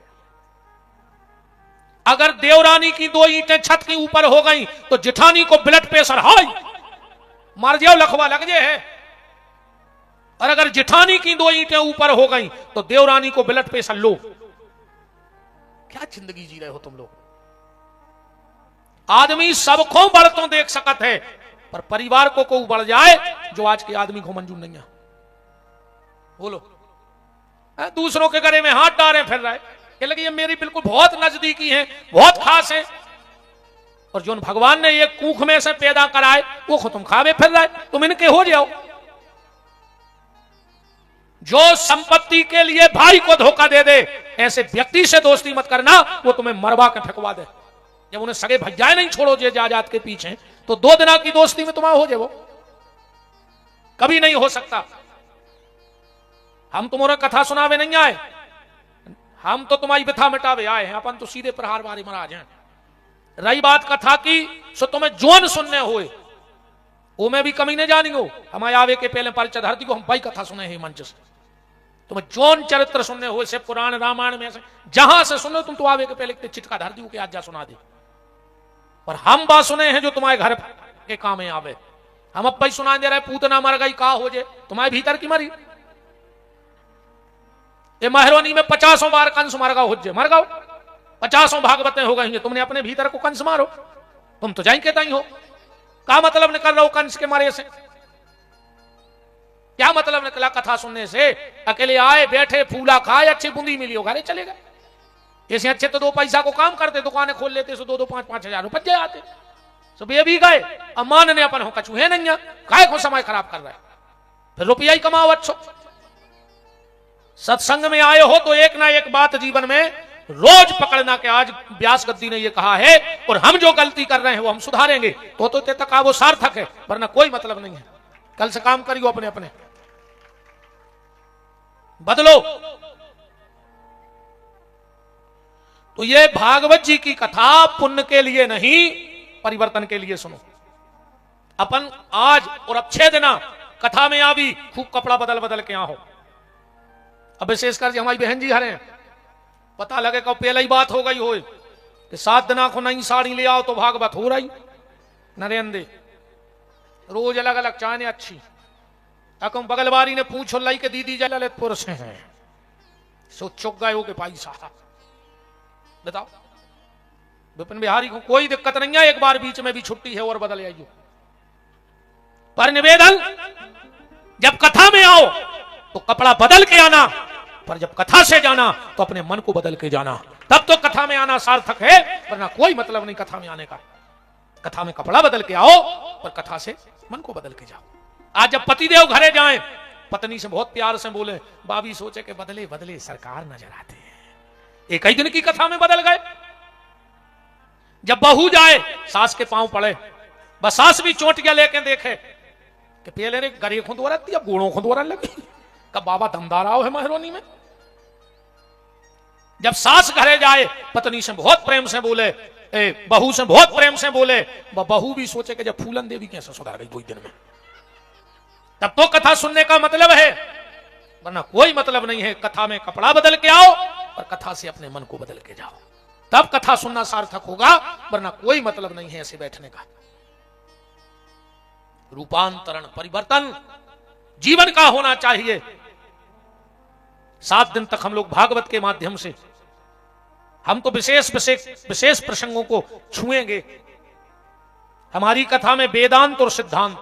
अगर देवरानी की 2 ईंटें छत के ऊपर हो गई तो जिठानी को ब्लड प्रेशर हाई, मर जाओ लखवा लग जाए है। और अगर जिठानी की 2 ईंटें ऊपर हो गई तो देवरानी को ब्लड प्रेशर लो। क्या जिंदगी जी रहे हो तुम लोग। आदमी सबको बढ़ तो देख सकत है, पर परिवार को बढ़ जाए जो आज के आदमी को मंजूर नहीं है। बोलो, दूसरों के गले में हाथ डाले फिर रहे, ये लगे ये मेरी बिल्कुल बहुत नजदीकी है, बहुत खास है। और जो भगवान ने ये कूख में से पैदा कराए वो तुम खावे फिर रहे, तुम इनके हो जाओ। जो संपत्ति के लिए भाई को धोखा दे दे, ऐसे व्यक्ति से दोस्ती मत करना, वो तुम्हें मरवा के फेंकवा दे। जब उन्हें सगे भैया नहीं छोड़ो जे जायदाद के पीछे, तो 2 दिना की दोस्ती में तुम्हारा हो जाए, वो कभी नहीं हो सकता। हम तुम्हारा कथा सुनावे नहीं आए, हम तो तुम्हारी व्यथा मिटावे आए हैं, अपन तो सीधे प्रहार वारी महाराज हैं। रही बात कथा की, सो तुम्हें जोन सुनने हुए वो में भी कमी नहीं जानी हो। हमारे आवे के पहले परिचय धरती को हम भाई कथा सुने हैं मंच से, तुम्हें जोन चरित्र सुनने हुए से पुराण रामायण में से जहां से सुनो तुम तो आवे के पहले चिटका धरती को आज जा सुना दे। पर हम बात सुने हैं जो तुम्हारे घर के काम में आवे। हम अब भाई सुना दे रहे, पूतना मर गई का हो जे, तुम्हारे भीतर की मरी। ये महरोनी में 50 बार कंस मर गओ, हुज्जे मर गओ, 50 भागवतें हो गई, तुमने अपने भीतर को कंस मारो। तुम तो जाई कहता ही हो, क्या मतलब निकल रहा हो कंस के मारे से? क्या मतलब निकला कथा सुनने से? अकेले आए बैठे फूला खाए, अच्छी बूंदी मिली हो, घरे चले गए। ऐसे अच्छे तो 2 पैसा को काम करते, दुकानें खोल लेते, 2-2, 5-5 हजार रुपये आते, सब ये भी गए। अमान ने अपन हो कछु है नहीं, काय को समय खराब कर रहा है, फिर रुपया ही कमाओ। अच्छो सत्संग में आए हो तो एक ना एक बात जीवन में रोज पकड़ना के आज व्यास गद्दी ने ये कहा है, और हम जो गलती कर रहे हैं वो हम सुधारेंगे, तो तक वो सार्थक है, वरना कोई मतलब नहीं है। कल से काम करियो, अपने अपने बदलो। तो ये भागवत जी की कथा पुण्य के लिए नहीं, परिवर्तन के लिए सुनो। अपन आज और अब 6 दिना कथा में आवी, खूब कपड़ा बदल बदल के हो। अब विशेषकर हमारी बहन जी हरे, पता लगे कब पहले ही बात हो गई हो कि 7 दिना को नई साड़ी ले आओ तो भागवत हो रही। नरेंद्र रोज अलग अलग चाहने अच्छी। अकम बगलवारी ने पूछो लाई के दीदी जय ललितपुर से हैं, सो चुक गए हो के भाई साहब बताओ। विपिन बिहारी को कोई दिक्कत नहीं है, एक बार बीच में भी छुट्टी है और बदल आइयो। पर निवेदन, जब कथा में आओ तो कपड़ा बदल के आना, पर जब कथा से जाना तो अपने मन को बदल के जाना, तब तो कथा में आना सार्थक है, वरना कोई मतलब नहीं कथा में आने का। कथा में कपड़ा बदल के आओ, पर कथा से मन को बदल के जाओ। आज जब पतिदेव घरे जाएं, पत्नी से बहुत प्यार से बोले, बाबी सोचे कि बदले बदले सरकार नजर आते हैं, एक ही दिन की कथा में बदल गए। जब बहू जाए, सास के पांव पड़े, बस सास भी चोटियां लेके देखे कि पहले रे गरे खुदवा रहती, अब गोड़ों खुदवा लगी, कब बाबा दमदार आओ है महरोनी में। जब सास घरे जाए, पत्नी से बहुत प्रेम से बोले, बहू से बहुत प्रेम से बोले, बहू भी सोचे कि जब फूलन देवी कैसे सुधार गई 2 दिन में, तब तो कथा सुनने का मतलब है, वरना कोई मतलब नहीं है। कथा में कपड़ा बदल के आओ और कथा से अपने मन को बदल के जाओ, तब कथा सुनना सार्थक होगा, वरना कोई मतलब नहीं है ऐसे बैठने का। रूपांतरण, परिवर्तन जीवन का होना चाहिए। 7 दिन तक हम लोग भागवत के माध्यम से हम तो विशेष प्रसंगों को छुएंगे। हमारी कथा में वेदांत और सिद्धांत,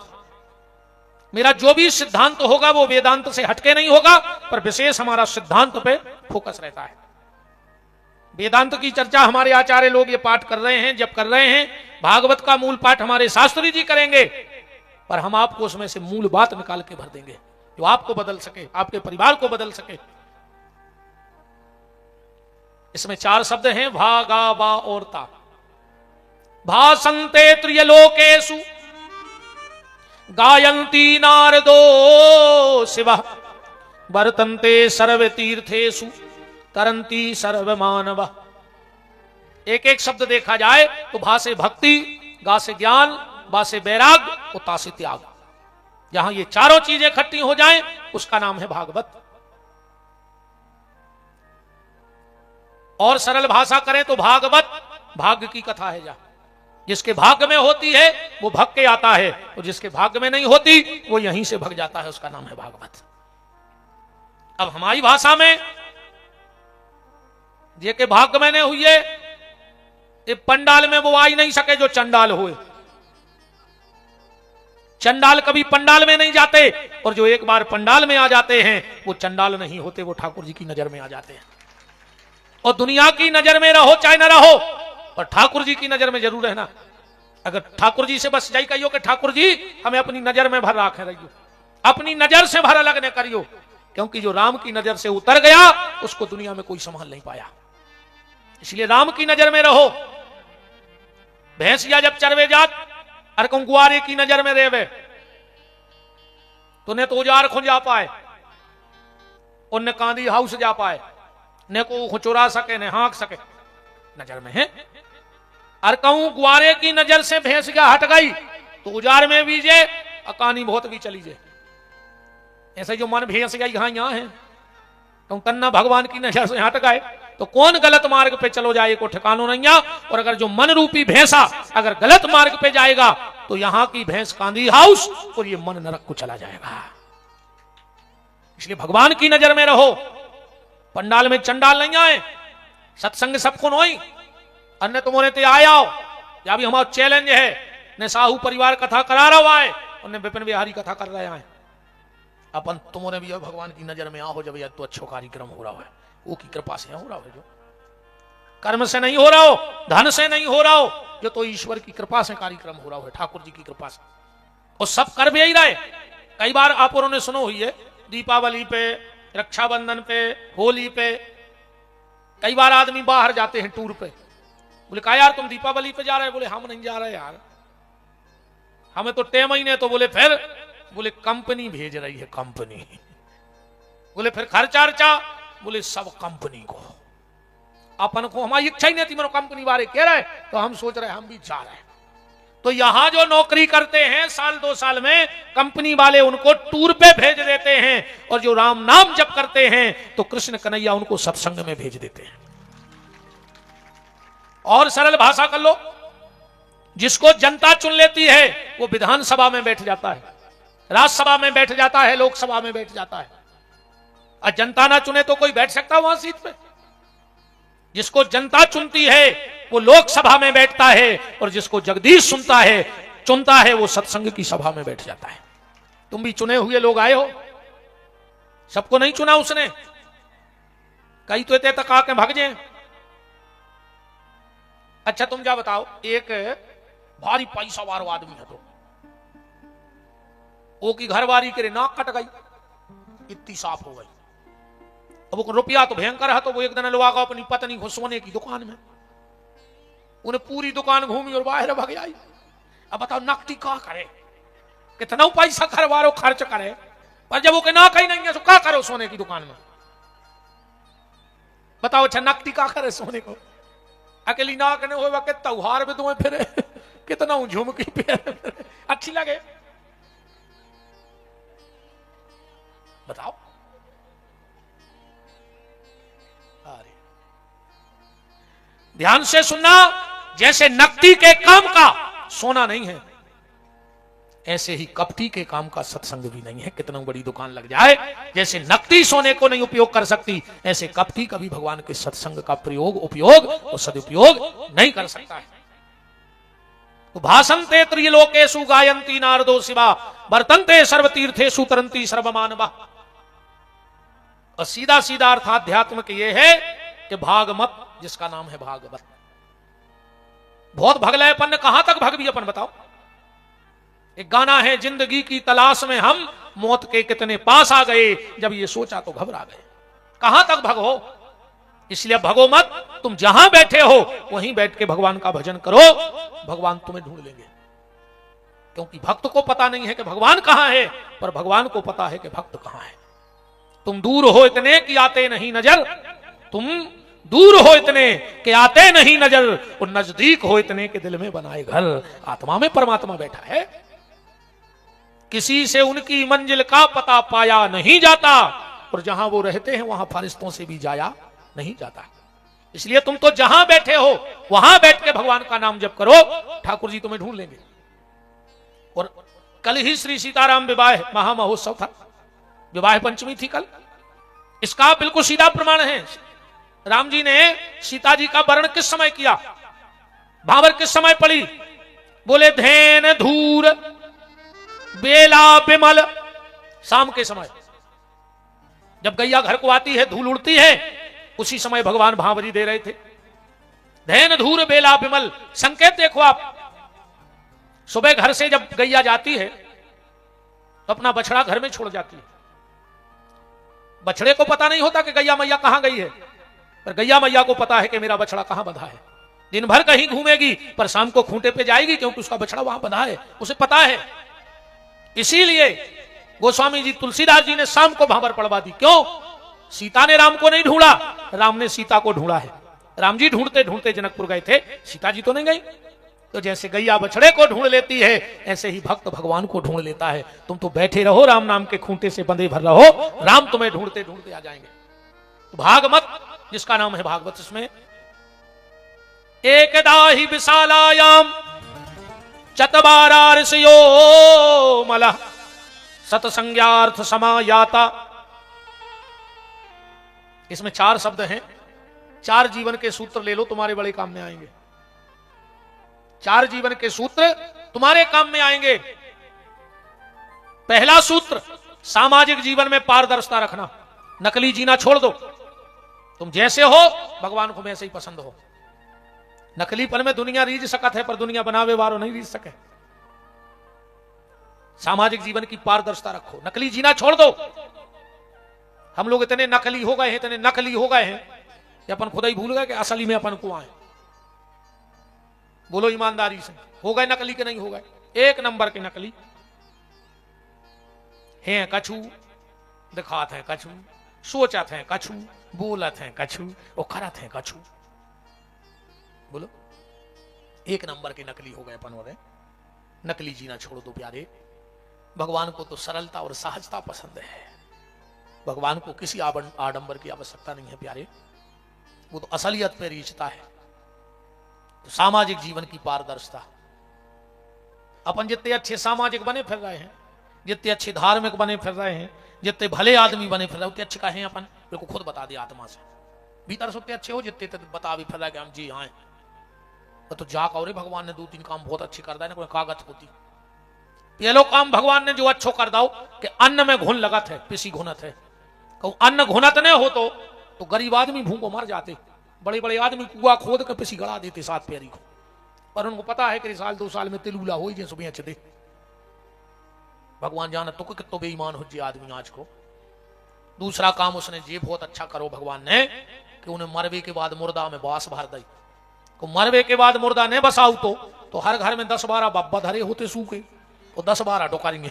मेरा जो भी सिद्धांत होगा वो वेदांत से हटके नहीं होगा, पर विशेष हमारा सिद्धांत पे फोकस रहता है। वेदांत की चर्चा हमारे आचार्य लोग ये पाठ कर रहे हैं, जब कर रहे हैं, भागवत का मूल पाठ हमारे शास्त्री जी करेंगे, पर हम आपको उसमें से मूल बात निकाल के भर देंगे जो आपको बदल सके, आपके परिवार को बदल सके। इसमें 4 शब्द हैं, भा, गा, बा और ता। भासन्ते त्रियलोकेषु गायन्ति नारदो शिवः, वर्तन्ते सर्वतीर्थेषु तरन्ति सर्वमानवः। एक एक शब्द देखा जाए तो भा से भक्ति, गा से ज्ञान, बा से वैराग्य और ता से त्याग। जहां ये चारों चीजें इकट्ठी हो जाएं उसका नाम है भागवत। और सरल भाषा करें तो भागवत भाग्य की कथा है। जहां जिसके भाग्य में होती है वो भग के आता है, और जिसके भाग्य में नहीं होती वो यहीं से भग जाता है, उसका नाम है भागवत। अब हमारी भाषा में ये के भाग्य में नहीं हुई है, ये पंडाल में वो आ ही नहीं सके जो चंडाल हुए। चंडाल कभी पंडाल में नहीं जाते, और जो एक बार पंडाल में आ जाते हैं वो चंडाल नहीं होते, वो ठाकुर जी की नजर में आ जाते हैं। और दुनिया की नजर में रहो चाहे ना रहो, और ठाकुर जी की नजर में जरूर रहना। अगर ठाकुर जी से बस जाई कहियो कि ठाकुर जी हमें अपनी नजर में भर राखे रहियो, अपनी नजर से भर अलग न करियो, क्योंकि जो राम की नजर से उतर गया उसको दुनिया में कोई संभाल नहीं पाया। इसलिए राम की नजर में रहो। भैंसिया जब चरवे जात अर गुआरे की नजर में रेवे तो ने तो उजार खो जा पाए, उनने कांदी हाउस जा पाए, ने को चुरा सके ने हाँक सके, नजर में है। और कहूं गुआरे की नजर से भैंसिया हट गई तो उजार में भी जे अकानी बहुत भी चली जे। ऐसे जो मन भैंसिया यहां है तो तन्ना भगवान की नजर से हट गए तो कौन गलत मार्ग पे चलो जाए को ठिकानो नहीं है। और अगर जो मन रूपी भैंसा अगर गलत मार्ग पे जाएगा तो यहां की भैंस कांदी हाउस और ये मन नरक को चला जाएगा। इसलिए भगवान की नजर में रहो। पंडाल में चंडाल नहीं आए, सत्संग सबको नोई अन्य तुमने ते आया या भी हमारा चैलेंज है। ने साहू परिवार कथा करा रहा है, उन्हें विपिन बिहारी कथा कर रहे हैं। अपन तुमने भी भगवान की नजर में आओ जब यह तो अच्छो कार्यक्रम हो रहा है, वो की कृपा से हो रहा है, जो कर्म से नहीं हो रहा हो, धन से नहीं हो रहा हो, जो तो ईश्वर की कृपा से कार्यक्रम हो रहा है, ठाकुर जी की कृपा से। और सब कर भी यही रहे। कई बार आप और ने सुनो हुई है दीपावली पे, रक्षाबंधन पे, होली पे, कई बार आदमी बाहर जाते हैं टूर पे। बोले कहा यार तुम दीपावली पे जा रहे? बोले हम नहीं जा रहे यार, हमें तो टे महीने। तो बोले फिर? बोले कंपनी भेज रही है, कंपनी। बोले फिर खर्चा अर्चा? बोले सब कंपनी को, अपन को हमारी इच्छा ही नहीं थी, मेरे कंपनी वाले कह रहे तो हम सोच रहे हम भी जा रहे हैं। तो यहां जो नौकरी करते हैं साल 2 साल में, कंपनी वाले उनको टूर पे भेज देते हैं। और जो राम नाम जप करते हैं तो कृष्ण कन्हैया उनको सत्संग में भेज देते हैं। और सरल भाषा कर लो, जिसको जनता चुन लेती है वो विधानसभा में बैठ जाता है, राज्यसभा में बैठ जाता है, लोकसभा में बैठ जाता है। और जनता ना चुने तो कोई बैठ सकता वहां सीट पे? जिसको जनता चुनती है वो लोकसभा में बैठता है, और जिसको जगदीश चुनता है वो सत्संग की सभा में बैठ जाता है। तुम भी चुने हुए लोग आए हो, सबको नहीं चुना उसने। कई तो इतने तक आके भाग जाए। अच्छा तुम क्या बताओ, एक भारी पैसा वाला आदमी है तो वो की घरवारी के नाक कट गई, इतनी साफ हो गई। अब वो रुपया तो भयंकर है, तो वो एक दिन लगा अपनी पत्नी को सोने की दुकान में, उन्हें पूरी दुकान घूमी और बाहर भग आई। अब बताओ नकटी क्या करे, कितना पैसा घरवारो खर्च करे, पर जब वो के नाक ही नहीं है तो क्या करो सोने की दुकान में? बताओ अच्छा नकटी क्या करे सोने को? अकेली नाक ने हो के त्योहार में तुम्हें फिर कितना झुमकी पे अच्छी लगे, बताओ। अरे ध्यान से सुनना, जैसे नकदी के काम का सोना नहीं है, ऐसे ही कपटी के काम का सत्संग भी नहीं है। कितना बड़ी दुकान लग जाए, जैसे नकदी सोने को नहीं उपयोग कर सकती, ऐसे कपटी कभी भगवान के सत्संग का उपयोग और सदुपयोग नहीं कर सकता है। तो भाषन्ते त्रिलोकेषु गायन्ति नारदो शिवा, वर्तन्ते सर्वतीर्थेषु तरन्ति सर्वमानवा। और सीधा सीधा अर्थ आध्यात्म के ये है कि भागमत, जिसका नाम है भागवत। बहुत भगले अपन ने, कहां तक भग भी अपन बताओ। एक गाना है, जिंदगी की तलाश में हम मौत के कितने पास आ गए, जब ये सोचा तो घबरा गए। कहां तक भगो? इसलिए भगो मत, तुम जहां बैठे हो वहीं बैठ के भगवान का भजन करो, भगवान तुम्हें ढूंढ लेंगे। क्योंकि भक्त को पता नहीं है कि भगवान कहां है, पर भगवान को पता है कि भक्त कहां है। तुम दूर हो इतने कि आते नहीं नजर, तुम दूर हो इतने कि आते नहीं नजर, और नजदीक हो इतने कि दिल में बनाए घर। आत्मा में परमात्मा बैठा है। किसी से उनकी मंजिल का पता पाया नहीं जाता, और जहां वो रहते हैं वहां फरिश्तों से भी जाया नहीं जाता। इसलिए तुम तो जहां बैठे हो वहां बैठ के भगवान का नाम जप करो, ठाकुर जी तुम्हें ढूंढ लेंगे। और कल ही श्री सीताराम विवाह महामहोत्सव था, विवाह पंचमी थी कल। इसका बिल्कुल सीधा प्रमाण है। राम जी ने सीता जी का वर्ण किस समय किया, भावर किस समय पड़ी? बोले धैन धूर बेला बिमल, शाम के समय जब गैया घर को आती है, धूल उड़ती है, उसी समय भगवान भावरी दे रहे थे। धैन धूर बेला बिमल, संकेत देखो आप। सुबह घर से जब गैया जाती है तो अपना बछड़ा घर में छोड़ जाती है। बछड़े को पता नहीं होता कि गैया मैया कहां गई है, पर गैया मैया को पता है कि मेरा बछड़ा कहां बंधा है। दिन भर कहीं घूमेगी पर शाम को खूंटे पे जाएगी, क्योंकि उसका बछड़ा वहां बंधा है, उसे पता है। इसीलिए गोस्वामी जी तुलसीदास जी ने शाम को भाबर पड़वा दी। क्यों? सीता ने राम को नहीं ढूंढा, राम ने सीता को ढूंढा है। राम जी ढूंढते ढूंढते जनकपुर गए थे, सीता जी तो नहीं गई। तो जैसे गैया बछड़े को ढूंढ लेती है, ऐसे ही भक्त भगवान को ढूंढ लेता है। तुम तो बैठे रहो, राम नाम के खूंटे से बंधे भर रहो, राम तुम्हें ढूंढते ढूंढते आ जाएंगे। तो भागवत जिसका नाम है भागवत, इसमें एकदा ही विशालायाम चतवारा ऋषयो मलः सतसंज्ञार्थ समायाता। इसमें 4 शब्द हैं। 4 जीवन के सूत्र ले लो, तुम्हारे बड़े काम में आएंगे। 4 जीवन के सूत्र तुम्हारे काम में आएंगे। पहला सूत्र, सामाजिक जीवन में पारदर्शिता रखना। नकली जीना छोड़ दो। तुम जैसे हो भगवान को वैसे ही पसंद हो। नकलीपन में दुनिया रीझ सकत है, पर दुनिया बनावे वालों नहीं रीझ सके। सामाजिक जीवन की पारदर्शिता रखो, नकली जीना छोड़ दो। हम लोग इतने नकली हो गए हैं, इतने नकली हो गए हैं कि अपन खुद ही भूल गए कि असली में अपन को आए। बोलो ईमानदारी से, हो गए नकली के नहीं हो गए? 1 नंबर के नकली हैं। कछु दिखात है, कछु सोचत है, कछु बोलत है, कछु और करत है, कछु। बोलो 1 नंबर के नकली हो गए अपन। और नकली जीना छोड़ दो प्यारे। भगवान को तो सरलता और सहजता पसंद है। भगवान को किसी आडंबर की आवश्यकता नहीं है प्यारे, वो तो असलियत पे रीझता है। तो सामाजिक जीवन की पारदर्शिता। अपन जितने अच्छे सामाजिक बने फिर रहे हैं, जितने अच्छे धार्मिक बने फिर रहे हैं, जितने भले आदमी बने फिर रहे, उतने अच्छे कहे अपन। मेरे को खुद बता दे आत्मा से, भीतर से उतने अच्छे हो जितने बता भी फिर रहा है कि हम जी हाँ। तो जा और भगवान ने 2-3 काम बहुत अच्छे कर दिया ना, कोई कागज होती। ये लो काम भगवान ने जो अच्छो कर दाओ कि अन्न में घुन लगत है, पिसी घुनत है। कहूं अन्न घुनत नहीं हो तो गरीब आदमी भूखों मर जाते। बड़े बड़े आदमी कुआ खोद के पिसी गड़ा देते 7 पैरी को, पर उनको पता है कि साल 2 साल में तिलूला हो जाए सुबह अच्छे। भगवान जाना तो कितो बेईमान हो जाए आदमी आज को। दूसरा काम उसने ये बहुत अच्छा करो भगवान ने कि उन्हें मरवे के बाद मुर्दा में बास भर दी। को मरवे के बाद मुर्दा ने बसाऊ तो हर घर में 10-12 बब्बा धरे होते सूखे, और 10-12 डोकारेंगे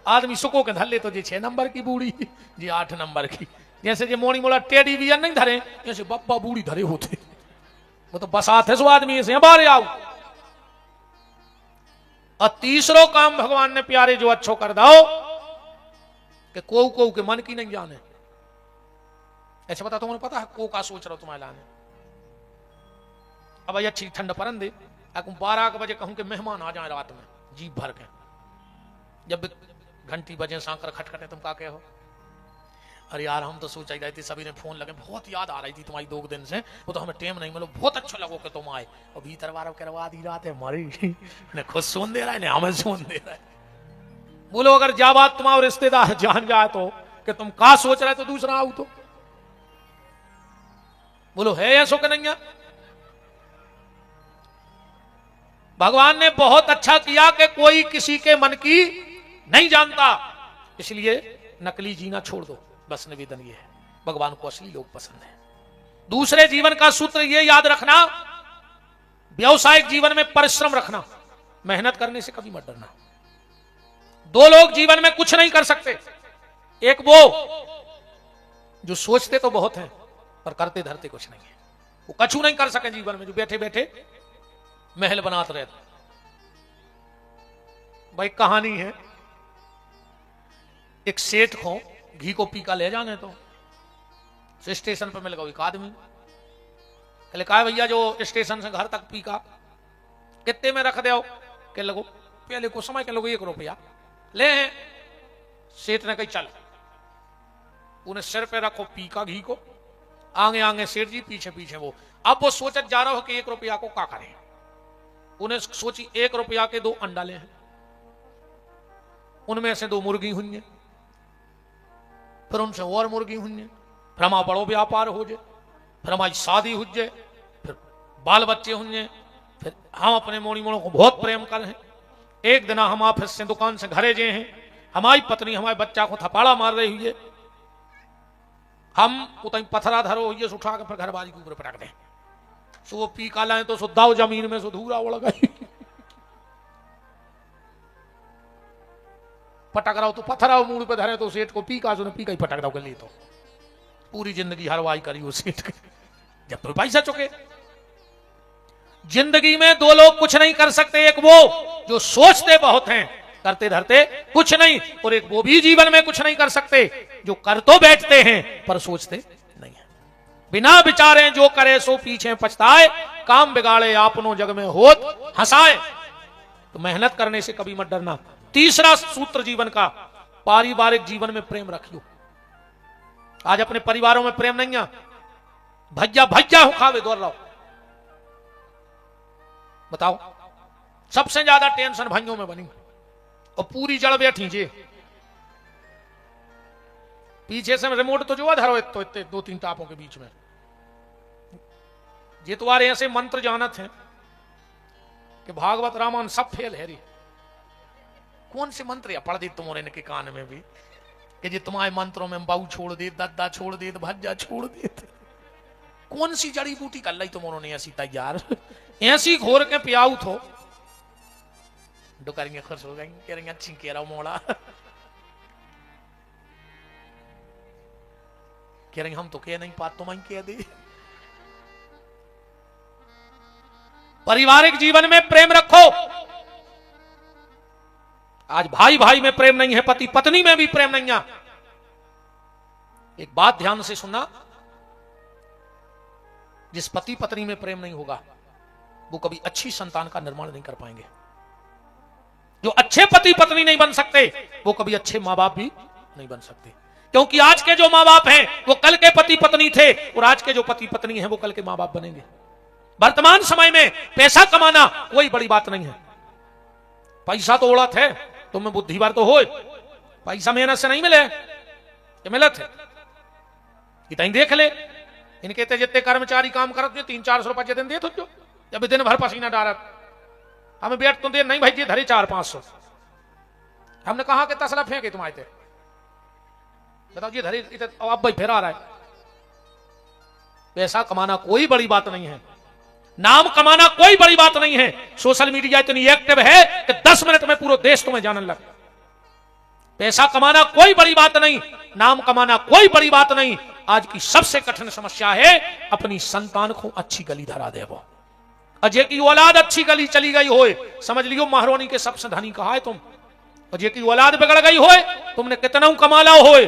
आदमी सुको के धर ले। तो 6 नंबर की बूढ़ी, जी 8 नंबर की, जैसे जे मोड़ी मोड़ा टेडी भी नहीं धरे, जैसे बब्बा बूढ़ी धरे होते। वो तो बसात है सो आदमी ऐसे बाहर आओ। और तीसरो काम भगवान ने प्यारे जो अच्छो कर दो कि को के मन की नहीं जाने। ऐसे बता तुम्हें पता है को का सोच रहा हो तुम्हारे लाने। अब अच्छी ठंड परन दे, 12 बजे कहूं कि मेहमान आ जाए रात में जीप भर के। जब घंटी बजे सांकर खटखटे तुम का कहो, अरे यार हम तो सोच ही रहे थे, सभी ने फोन लगे, बहुत याद आ रही थी तुम्हारी 2 दिन से, वो तो हमें टेम नहीं मिलो, बहुत अच्छा लगो कि तुम आए। और भीतर वार करवा दी रात है हमारी ने खुद सुन दे रहा है, ने हमें सुन दे रहा है। बोलो अगर जा बात तुम्हारे रिश्तेदार जान जाए तो कि तुम का सोच रहे तो दूसरा आऊ तो बोलो है ऐसो कि नहीं। भगवान ने बहुत अच्छा किया कि कोई किसी के मन की नहीं जानता, इसलिए नकली जीना छोड़ दो। बस निवेदन ये है, भगवान को असली लोग पसंद है। दूसरे जीवन का सूत्र ये याद रखना, व्यवसायिक जीवन में परिश्रम रखना, मेहनत करने से कभी मत डरना। 2 लोग जीवन में कुछ नहीं कर सकते, एक वो जो सोचते तो बहुत हैं पर करते धरते कुछ नहीं है, वो कछु नहीं कर सके जीवन में, जो बैठे बैठे महल बनाते रहते। भाई कहानी है, एक सेठ को घी को पीका ले जाने तो स्टेशन पर मिल गया एक आदमी। कहले कहा भैया जो स्टेशन से घर तक पीका कितने में रख दो? कह लगो पहले को समय के लोग 1 रुपया ले हैं। सेठ ने कही चल, उन्हें सिर पे रखो पीका घी को, आगे आगे सेठ जी पीछे पीछे वो। अब वो सोचत जा रहा हो कि 1 रुपया को क्या करें। उन्हें सोची 1 रुपया के 2 अंडा ले हैं, उनमें से 2 मुर्गी हुई, फिर उनसे और मुर्गी हुई, फिर हमारा बड़ो व्यापार हो जाए, फिर हमारी शादी हो जाए, फिर बाल बच्चे हुए, फिर हम अपने मोड़ी मोड़ों को बहुत प्रेम करें, एक दिन हम ऑफिस से दुकान से घरे जे हैं, हमारी पत्नी हमारे बच्चा को थपाड़ा मार रही हुई है, हम उतनी पथरा धरो हुई उठा के फिर घर बाजी के ऊपर पटक दें। सो वो पी काला है तो सुधाओ जमीन में सुधूरा उड़ गई, पटक रहा हो तो पथरा मूड पे धरे तो सेठ को पी का पी का ही पटक रहा ले, तो पूरी जिंदगी हरवाई करी वो सेठ के, जब तो पैसा चुके। जिंदगी में दो लोग कुछ नहीं कर सकते, एक वो जो सोचते बहुत हैं करते धरते कुछ नहीं, और एक वो भी जीवन में कुछ नहीं कर सकते जो कर तो बैठते हैं पर सोचते नहीं है। बिना विचारे जो करे सो पीछे पछताए, काम बिगाड़े आपनो जग में होत हंसाए। तो मेहनत करने से कभी मत डरना। तीसरा सूत्र जीवन का, पारिवारिक जीवन में प्रेम रखियो। आज अपने परिवारों में प्रेम नहीं है, भज्जा भज्जा हो खावे दौड़ रहा हो। बताओ, सबसे ज्यादा टेंशन भाइयों में बनी और पूरी जड़ बैठी जे पीछे से रिमोट तो जो धरो तो इतने दो तीन टापों के बीच में ये तुम्हारे ऐसे मंत्र जानत हैं कि भागवत रामायण सब फेल है रे। कौन से मंत्र या पढ़ दी तुम्हारे इनके कान में भी कि जी तुम्हारे मंत्रों में बाऊ छोड़ दे, दद्दा छोड़ दे, भज्जा छोड़ दे। कौन सी जड़ी बूटी कर ली तुम ने ऐसी तैयार, ऐसी घोर के पियाऊ थो डुकरेंगे, खुश हो जाएंगे, कह रही अच्छी कह रहा हूं मोड़ा, कह रही हम तो कह नहीं पाते, तुम कह दे। पारिवारिक जीवन में प्रेम रखो। आज भाई भाई में प्रेम नहीं है, पति पत्नी में भी प्रेम नहीं है। एक बात ध्यान से सुनना, जिस पति पत्नी में प्रेम नहीं होगा वो कभी अच्छी संतान का निर्माण नहीं कर पाएंगे। जो अच्छे पति पत्नी नहीं बन सकते वो कभी अच्छे मां बाप भी नहीं बन सकते, क्योंकि आज के जो मां बाप हैं वो कल के पति पत्नी थे, और आज के जो पति पत्नी हैं वो कल के मां बाप बनेंगे। वर्तमान समय में पैसा कमाना कोई बड़ी बात नहीं है। पैसा तो उड़त है, तुम्हें बुद्धिवार तो हो, पैसा मेहनत से नहीं मिले, ये मिलत है। इतना देख ले, इनके जितने कर्मचारी काम करते 300-400 रुपए दिन दे, तो जब दिन भर पसीना डालत, हमें बैठ तो दे नहीं भाई जी धरे 400-500, हमने कहा कि तसला फेंके तुम्हारे, बताओ जी धरे अब भाई फिर आ रहा है। पैसा कमाना कोई बड़ी बात नहीं है, नाम कमाना कोई बड़ी बात नहीं है। सोशल मीडिया इतनी एक्टिव है कि 10 मिनट में पूरा देश तुम्हें जानने लगा। पैसा कमाना कोई बड़ी बात नहीं, नाम कमाना कोई बड़ी बात नहीं। आज की सबसे कठिन समस्या है अपनी संतान को अच्छी गली धरा दे। वो अजय की औलाद अच्छी गली चली गई होए, समझ लियो महारानी के सबसे धनी कहा है तुम। अजय की औलाद बिगड़ गई होए, तुमने कितना कमाला होए,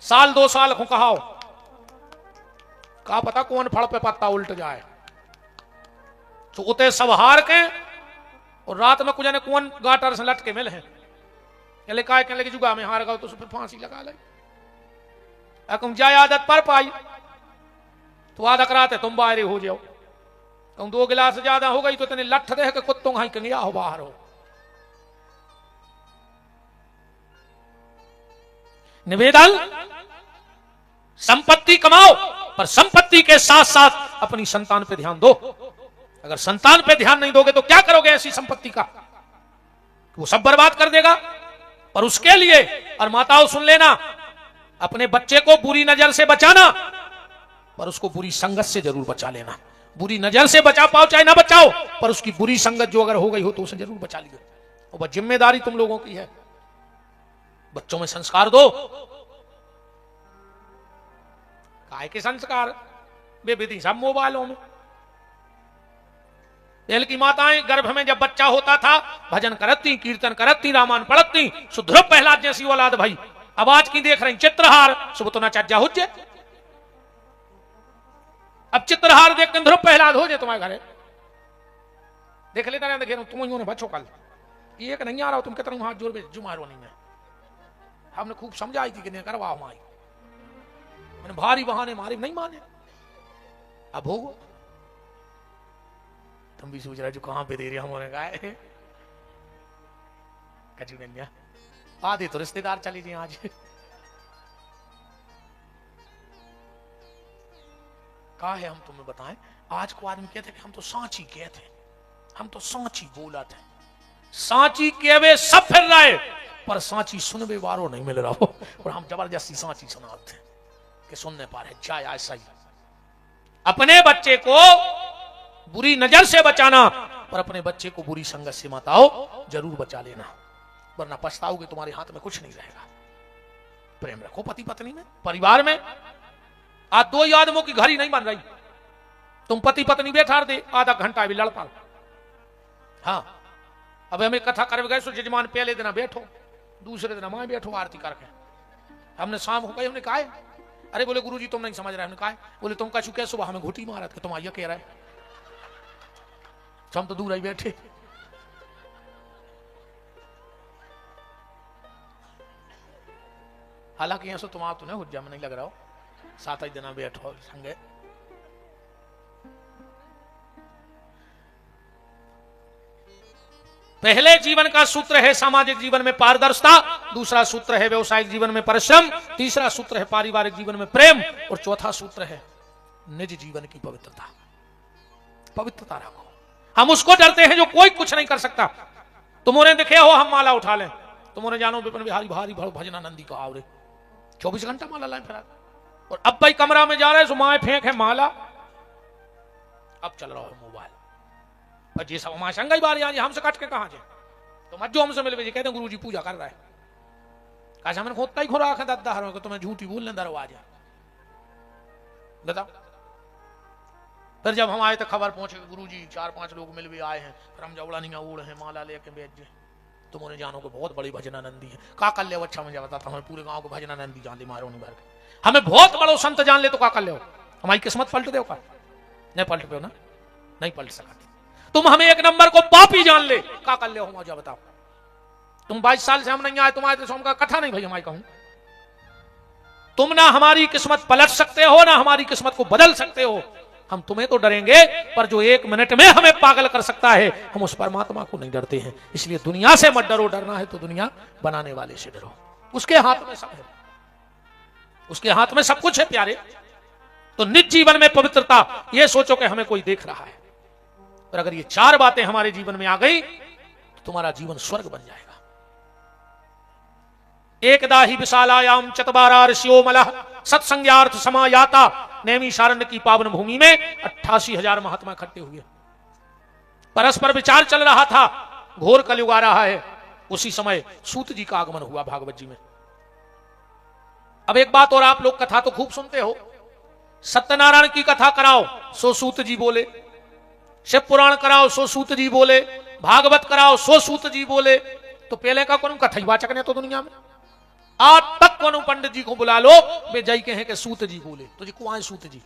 साल 2 साल को कहा हो, कहा पता कौन फड़ पे पत्ता उल्ट जाए। तो उते सब हार के और रात में कुछ कौन गाटर से लटके मिल है, कहने लगे जुगा में हार गए तो फिर फांसी लगा ले। अकुम जाए आदत पर पाई तो आधा कराते तुम बाहर हो जाओ, कहूं 2 गिलास ज्यादा हो गई तो तेने लठ दे के कुत्तों हाई कंगिया हो बाहर हो। निवेदन, संपत्ति कमाओ पर संपत्ति के साथ साथ अपनी संतान पे ध्यान दो। अगर संतान पे ध्यान नहीं दोगे तो क्या करोगे ऐसी संपत्ति का, वो सब बर्बाद कर देगा। पर उसके लिए, और माताओं सुन लेना, अपने बच्चे को बुरी नजर से बचाना, पर उसको बुरी संगत से जरूर बचा लेना। बुरी नजर से बचा पाओ चाहे ना बचाओ, पर उसकी बुरी संगत जो अगर हो गई हो तो उसे जरूर बचा लीजिए। और वह जिम्मेदारी तुम लोगों की है। बच्चों में संस्कार दो। काय के संस्कार बेविधि सब मोबाइलों में। पहले की माताएं गर्भ में जब बच्चा होता था भजन करती, कीर्तन करती, रामायण पढ़ती, सुध्रुव प्रहलाद जैसी औलाद भाई। अब आज की देख रही चित्रहार, सुबह तो ना चज्जा हो जाए। अब चित्रहार देख के ध्रुव प्रहलाद हो जाए तुम्हारे घरे, देख लेता नहीं, देखे तुम बचो कल एक नहीं आ रहा हो, तुम कितना हाथ जोड़ जुमारो नहीं में। हमने खूब समझाई थी कि नहीं करवाओ माई, मैंने भारी बहाने मारे नहीं माने। अब हो तुम भी सोच रहे जो कहां पे दे रहे हमने कहा कचू कन्या आधे तो रिश्तेदार चली जी आज। कहा है हम तुम्हें बताएं, आज को आदमी कहते कि हम तो सांची कहते, हम तो सांची बोला थे। सांची केवे सब फिर रहे पर सांची सुनवे वारो नहीं मिल रहा हो, और हम जबरदस्ती सांची सुनाते हैं कि सुनने पा रहे। चाहे ऐसा ही अपने बच्चे को बुरी नजर से बचाना, पर अपने बच्चे को बुरी संगत से मत आओ, जरूर बचा लेना, वरना पछताओगे, तुम्हारे हाथ में कुछ नहीं रहेगा। प्रेम रखो पति पत्नी में, परिवार में। आज दो आदमों की घड़ी नहीं बन रही, तुम पति पत्नी बैठा दे आधा घंटा भी लड़ पाओ। हाँ, अब हमें कथा कर गए, सो जजमान पहले दिन बैठो, दूसरे दिन मां बैठो आरती करके। हमने शाम हो गई, हमने कहा अरे बोले गुरुजी तुम नहीं समझ रहे। हमने कहा बोले तुम का चुके सुबह हमें घुटी मारा था, तुम आइया कह रहे, हम तो दूर ही बैठे। हालांकि यहां से तुम आप तो नहीं हुज्जा में नहीं लग रहा हो, 7 दिन बैठो संगे। पहले जीवन का सूत्र है सामाजिक जीवन में पारदर्शिता, दूसरा सूत्र है व्यवसायिक जीवन में परिश्रम, तीसरा सूत्र है पारिवारिक जीवन में प्रेम, और चौथा सूत्र है निज जीवन की पवित्रता। पवित्रता रखो। हम उसको डरते हैं जो कोई कुछ नहीं कर सकता। तुमने देखे हो हम माला उठा लें, तुमने जानो विपिन बिहारी भारी भजनानंदी का आवरे 24 घंटा माला लाए फिर, और अब भाई कमरा में जा रहे हैं, माए फेंक है माला, अब चल रहा है मोबाइल। जी सब हमारे संग ही बारी आज हमसे कट के कहां जाए, तो मत जो हमसे मिले जी कहते हैं गुरुजी पूजा कर रहा है, कैसे हमने खोदता ही खोरा दद्दा हर को तुम्हें झूठी बोलने दरवाजा बताओ। फिर जब हम आए तो खबर पहुंचे गुरुजी 4-5 लोग मिल भी आए हैं, फिर हम जवड़ा नहीं उड़ हैं माला लेके बेच जे। तुमने जानो को बहुत बड़ी भजनानंदी है, का कर ले अच्छा मुझे बताता हूं, पूरे गांव को भजनानंदी जान ले मारो नहीं भर के, हमें बहुत बड़ो संत जान ले तो का कर ले, हमारी किस्मत पलट दे का नहीं पलट पे ना, नहीं पलट सकती। तुम हमें एक नंबर को पापी जान ले, का कर ले हो मुझे बताओ। तुम 22 साल से हम नहीं आए, तुम आए तो का कथा नहीं भाई हमारी कहूं। तुम ना हमारी किस्मत पलट सकते हो, ना हमारी किस्मत को बदल सकते हो। हम तुम्हें तो डरेंगे, पर जो 1 मिनट में हमें पागल कर सकता है, हम उस परमात्मा को नहीं डरते हैं। इसलिए दुनिया से मत डरो, डरना है तो दुनिया बनाने वाले से डरो, उसके हाथ में सब है, उसके हाथ में सब कुछ है प्यारे। तो निज जीवन में पवित्रता, यह सोचो कि हमें कोई देख रहा है, और अगर ये 4 बातें हमारे जीवन में आ गई तो तुम्हारा जीवन स्वर्ग बन जाएगा। एकदा ही विशालायाम चतबारा ऋषियो मलः सत्संज्ञार्थ समायाता, नैमिषारण्य की पावन भूमि में 88,000 महात्मा इकट्ठे हुए, परस्पर विचार चल रहा था, घोर कलयुग आ रहा है। उसी समय सूत जी का आगमन हुआ भागवत जी में। अब एक बात और, आप लोग कथा तो खूब सुनते हो, सत्यनारायण की कथा कराओ सो सूत जी बोले, शिव पुराण कराओ सो सूत जी बोले, भागवत कराओ सो सूत जी बोले। तो पहले का कौन कथईवाचक ने तो दुनिया में आज तक कौन पंडित जी को बुला लो, वे जय के हैं कि सूत जी बोले, तो जी को आए सूत जी,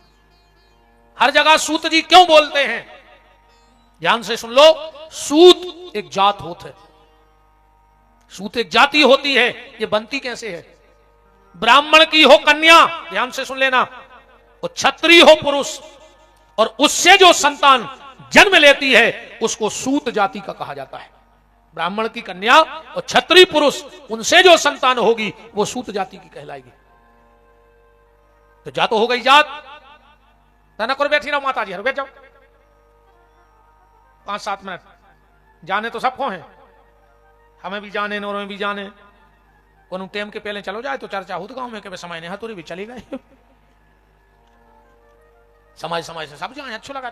हर जगह सूत जी क्यों बोलते हैं? ध्यान से सुन लो, सूत एक जात होते है, सूत एक जाति होती है। ये बनती कैसे है? ब्राह्मण की हो कन्या, ध्यान से सुन लेना, और क्षत्रिय हो पुरुष, और उससे जो संतान जन्म लेती है उसको सूत जाति का कहा जाता है। ब्राह्मण की कन्या और क्षत्रिय पुरुष, उनसे जो संतान होगी वो सूत जाति की कहलाएगी। तो जा तो हो गई जात, तना कर बैठी रहो माता जी, हर बैठ जाओ 5-7 मिनट, जाने तो सबको है, हमें भी जाने नौरों भी जाने, उन टेम के पहले चलो जाए तो चर्चा हो तो गांव में, समय नहीं हथौड़ी भी चली गए, समय समय से सब जाए, अच्छा लगा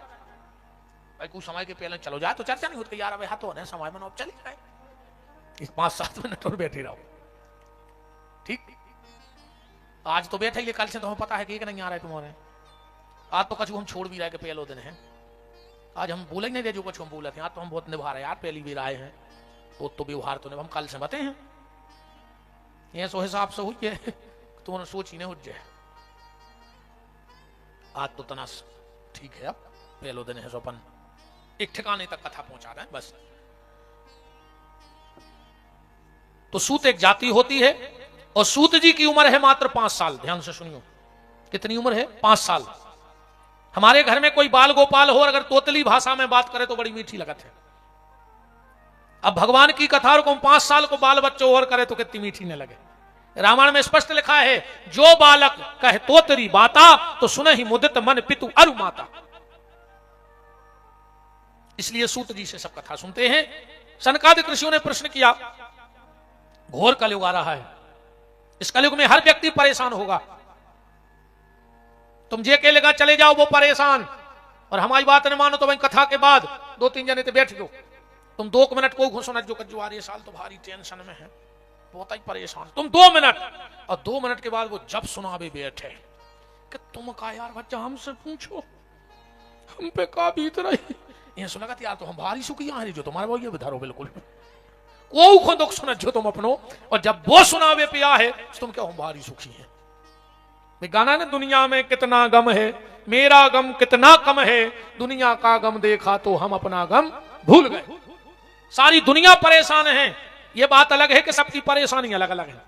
भाई, कुछ समय के पहले चलो जाए तो चर्चा नहीं होती यार, अब हाथ होने समय में चले गए, इस 5-7 मिनट और बैठे रहो। ठीक, आज तो बैठे ही, कल से तो हमें पता है कि एक नहीं आ रहा है तुम्हारे, आज तो कछु हम छोड़ भी रहे कि पहले दिन है, आज हम बोले नहीं दे जो कुछ हम बोले थे, आज तो हम बहुत निभा रहे यार, पहली भी आए हैं तो व्यवहार तो हम कल से बते हैं, ये सो हिसाब से हुई है, तुमने सोच ही नहीं हुई है। आज तो तना ठीक है, अब पहले दिन है, सोपन एक ठिकाने तक कथा पहुंचा रहे हैं बस। तो सूत एक जाति होती है, और सूत जी की उम्र है मात्र 5 साल। ध्यान से सुनियो, कितनी उम्र है? 5 साल। हमारे घर में कोई बाल गोपाल हो, अगर तोतली भाषा में बात करे तो बड़ी मीठी लगत है। अब भगवान की कथा को 5 साल को बाल बच्चों और करे तो कितनी मीठी न लगे। रामायण में स्पष्ट लिखा है, जो बालक कह तोतरी बाता, तो सुने ही मुदित मन पितु अरु माता। इसलिए सूत जी से सब कथा सुनते हैं, सनकादिक ऋषियों ने प्रश्न किया, घोर कलयुग आ रहा है, इस कलयुग में हर व्यक्ति परेशान होगा, तुम जे के लगा चले जाओ वो परेशान, और हमारी बात न मानो तो वही कथा के बाद 2-3 जने तो बैठ गयो, तुम 2 मिनट को घुसना जो कज्जू आ रही साल तो भारी टेंशन में है, बहुत ही परेशान, तुम 2 मिनट, और 2 मिनट के बाद वो जब सुनावे बैठे कि तुम का यार बच्चा हमसे पूछो, हम पे का बीत रही, ये सुना कि यार तो हम भारी सुखी आ रही जो तुम्हारे वो ये धरो बिल्कुल को दुख सुन जो तुम अपनो, और जब वो सुनावे पे है तुम क्या हम भारी सुखी हैं। गाना ने दुनिया में कितना गम है, मेरा गम कितना कम है, दुनिया का गम देखा तो हम अपना गम भूल गए। सारी दुनिया परेशान है, ये बात अलग है कि सबकी परेशानी अलग अलग है,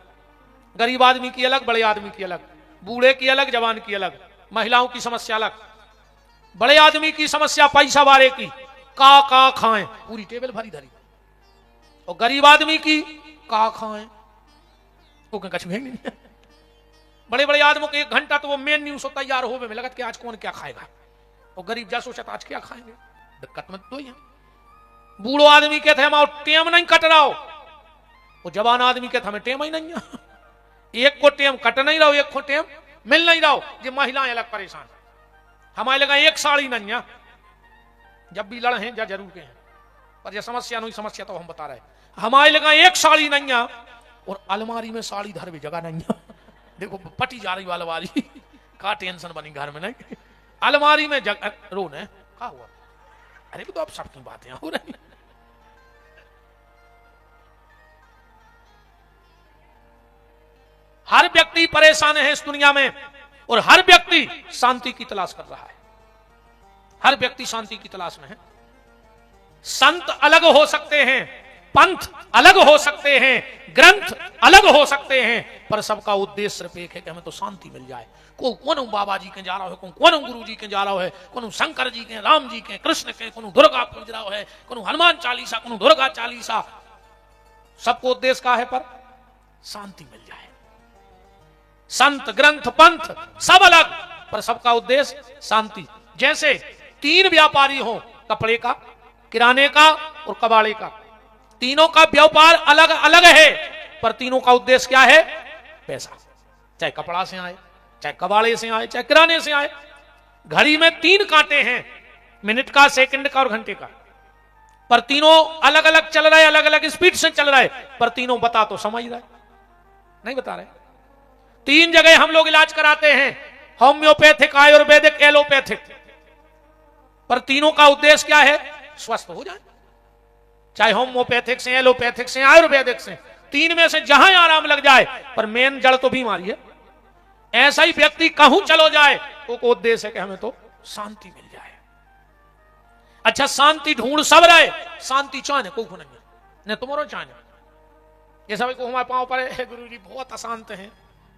गरीब आदमी की अलग, बड़े आदमी की अलग, बूढ़े की अलग, जवान की अलग, महिलाओं की समस्या अलग, बड़े आदमी की समस्या पैसा वाले की का खाएं पूरी टेबल भरी धरी, और गरीब आदमी की का खाएं वो कछ भी नहीं है। बड़े बड़े आदमियों के 1 घंटा तो वो मेन न्यूज तैयार हो में लगत कि आज कौन क्या खाएगा, और गरीब जा सोचा आज क्या खाएंगे, दिक्कत मत तो ही है। बूढ़ो आदमी कहते हम टेम नहीं कट रहा हो, वो जवान आदमी कहते हमें टेम ही नहीं है, एक को टेम कट नहीं रहो, एक को टेम मिल नहीं रहो। ये महिलाएं अलग परेशान, हमारे लगा एक साड़ी नहीं है, जब भी लड़ हैं जा जरूर के हैं, पर यह समस्या नहीं, समस्या तो हम बता रहे, हमारे लगा एक साड़ी नहीं है, और अलमारी में साड़ी धर भी जगह नहीं है, देखो पटी जा रही वाला वाली का टेंशन बनी घर में, नहीं अलमारी में जगह रोन है क्या हुआ, अरे तो अब सबकी बातें हो रही। हर व्यक्ति परेशान है इस दुनिया में, और हर व्यक्ति शांति की तलाश कर रहा है, हर व्यक्ति शांति की तलाश में है। संत अलग हो सकते हैं, पंथ अलग हो सकते हैं, ग्रंथ अलग हो सकते हैं, पर सबका उद्देश्य सिर्फ एक है कि हमें तो शांति मिल जाए। कौन बाबा जी के जा रहा है, कौन गुरु जी के जा रहा है, कौन शंकर जी के, राम जी के, कृष्ण के, कौन दुर्गा पूज रहा है, कौन हनुमान चालीसा, कौन दुर्गा चालीसा, सबको उद्देश्य का है पर शांति मिल जाए। संत ग्रंथ पंथ सब अलग, पर सबका उद्देश्य शांति। जैसे 3 व्यापारी हो, कपड़े का, किराने का और कबाड़े का, तीनों का व्यापार अलग अलग है, पर तीनों का उद्देश्य क्या है, पैसा। चाहे कपड़ा से आए, चाहे कबाड़े से आए, चाहे किराने से आए। घड़ी में 3 कांटे हैं, मिनट का, सेकंड का और घंटे का, पर तीनों अलग अलग चल रहे, अलग अलग स्पीड से चल रहे, पर तीनों बता तो समझ रहे नहीं बता रहे। 3 जगह हम लोग इलाज कराते हैं, होम्योपैथिक, आयुर्वेदिक, एलोपैथिक, पर तीनों का उद्देश्य क्या है, स्वस्थ हो जाए। चाहे होम्योपैथिक से, एलोपैथिक से, आयुर्वेदिक से, 3 में से जहां आराम लग जाए, पर मेन जड़ तो बीमारी है। ऐसा ही व्यक्ति कहूं चलो जाए, वो को उद्देश्य है कि हमें तो शांति मिल जाए। अच्छा, शांति ढूंढ सब रहे, शांति चाहने को नहीं है, नहीं तुम्हारा चाहने। ये सब को हमारे पांव पर गुरु जी बहुत अशांत हैं,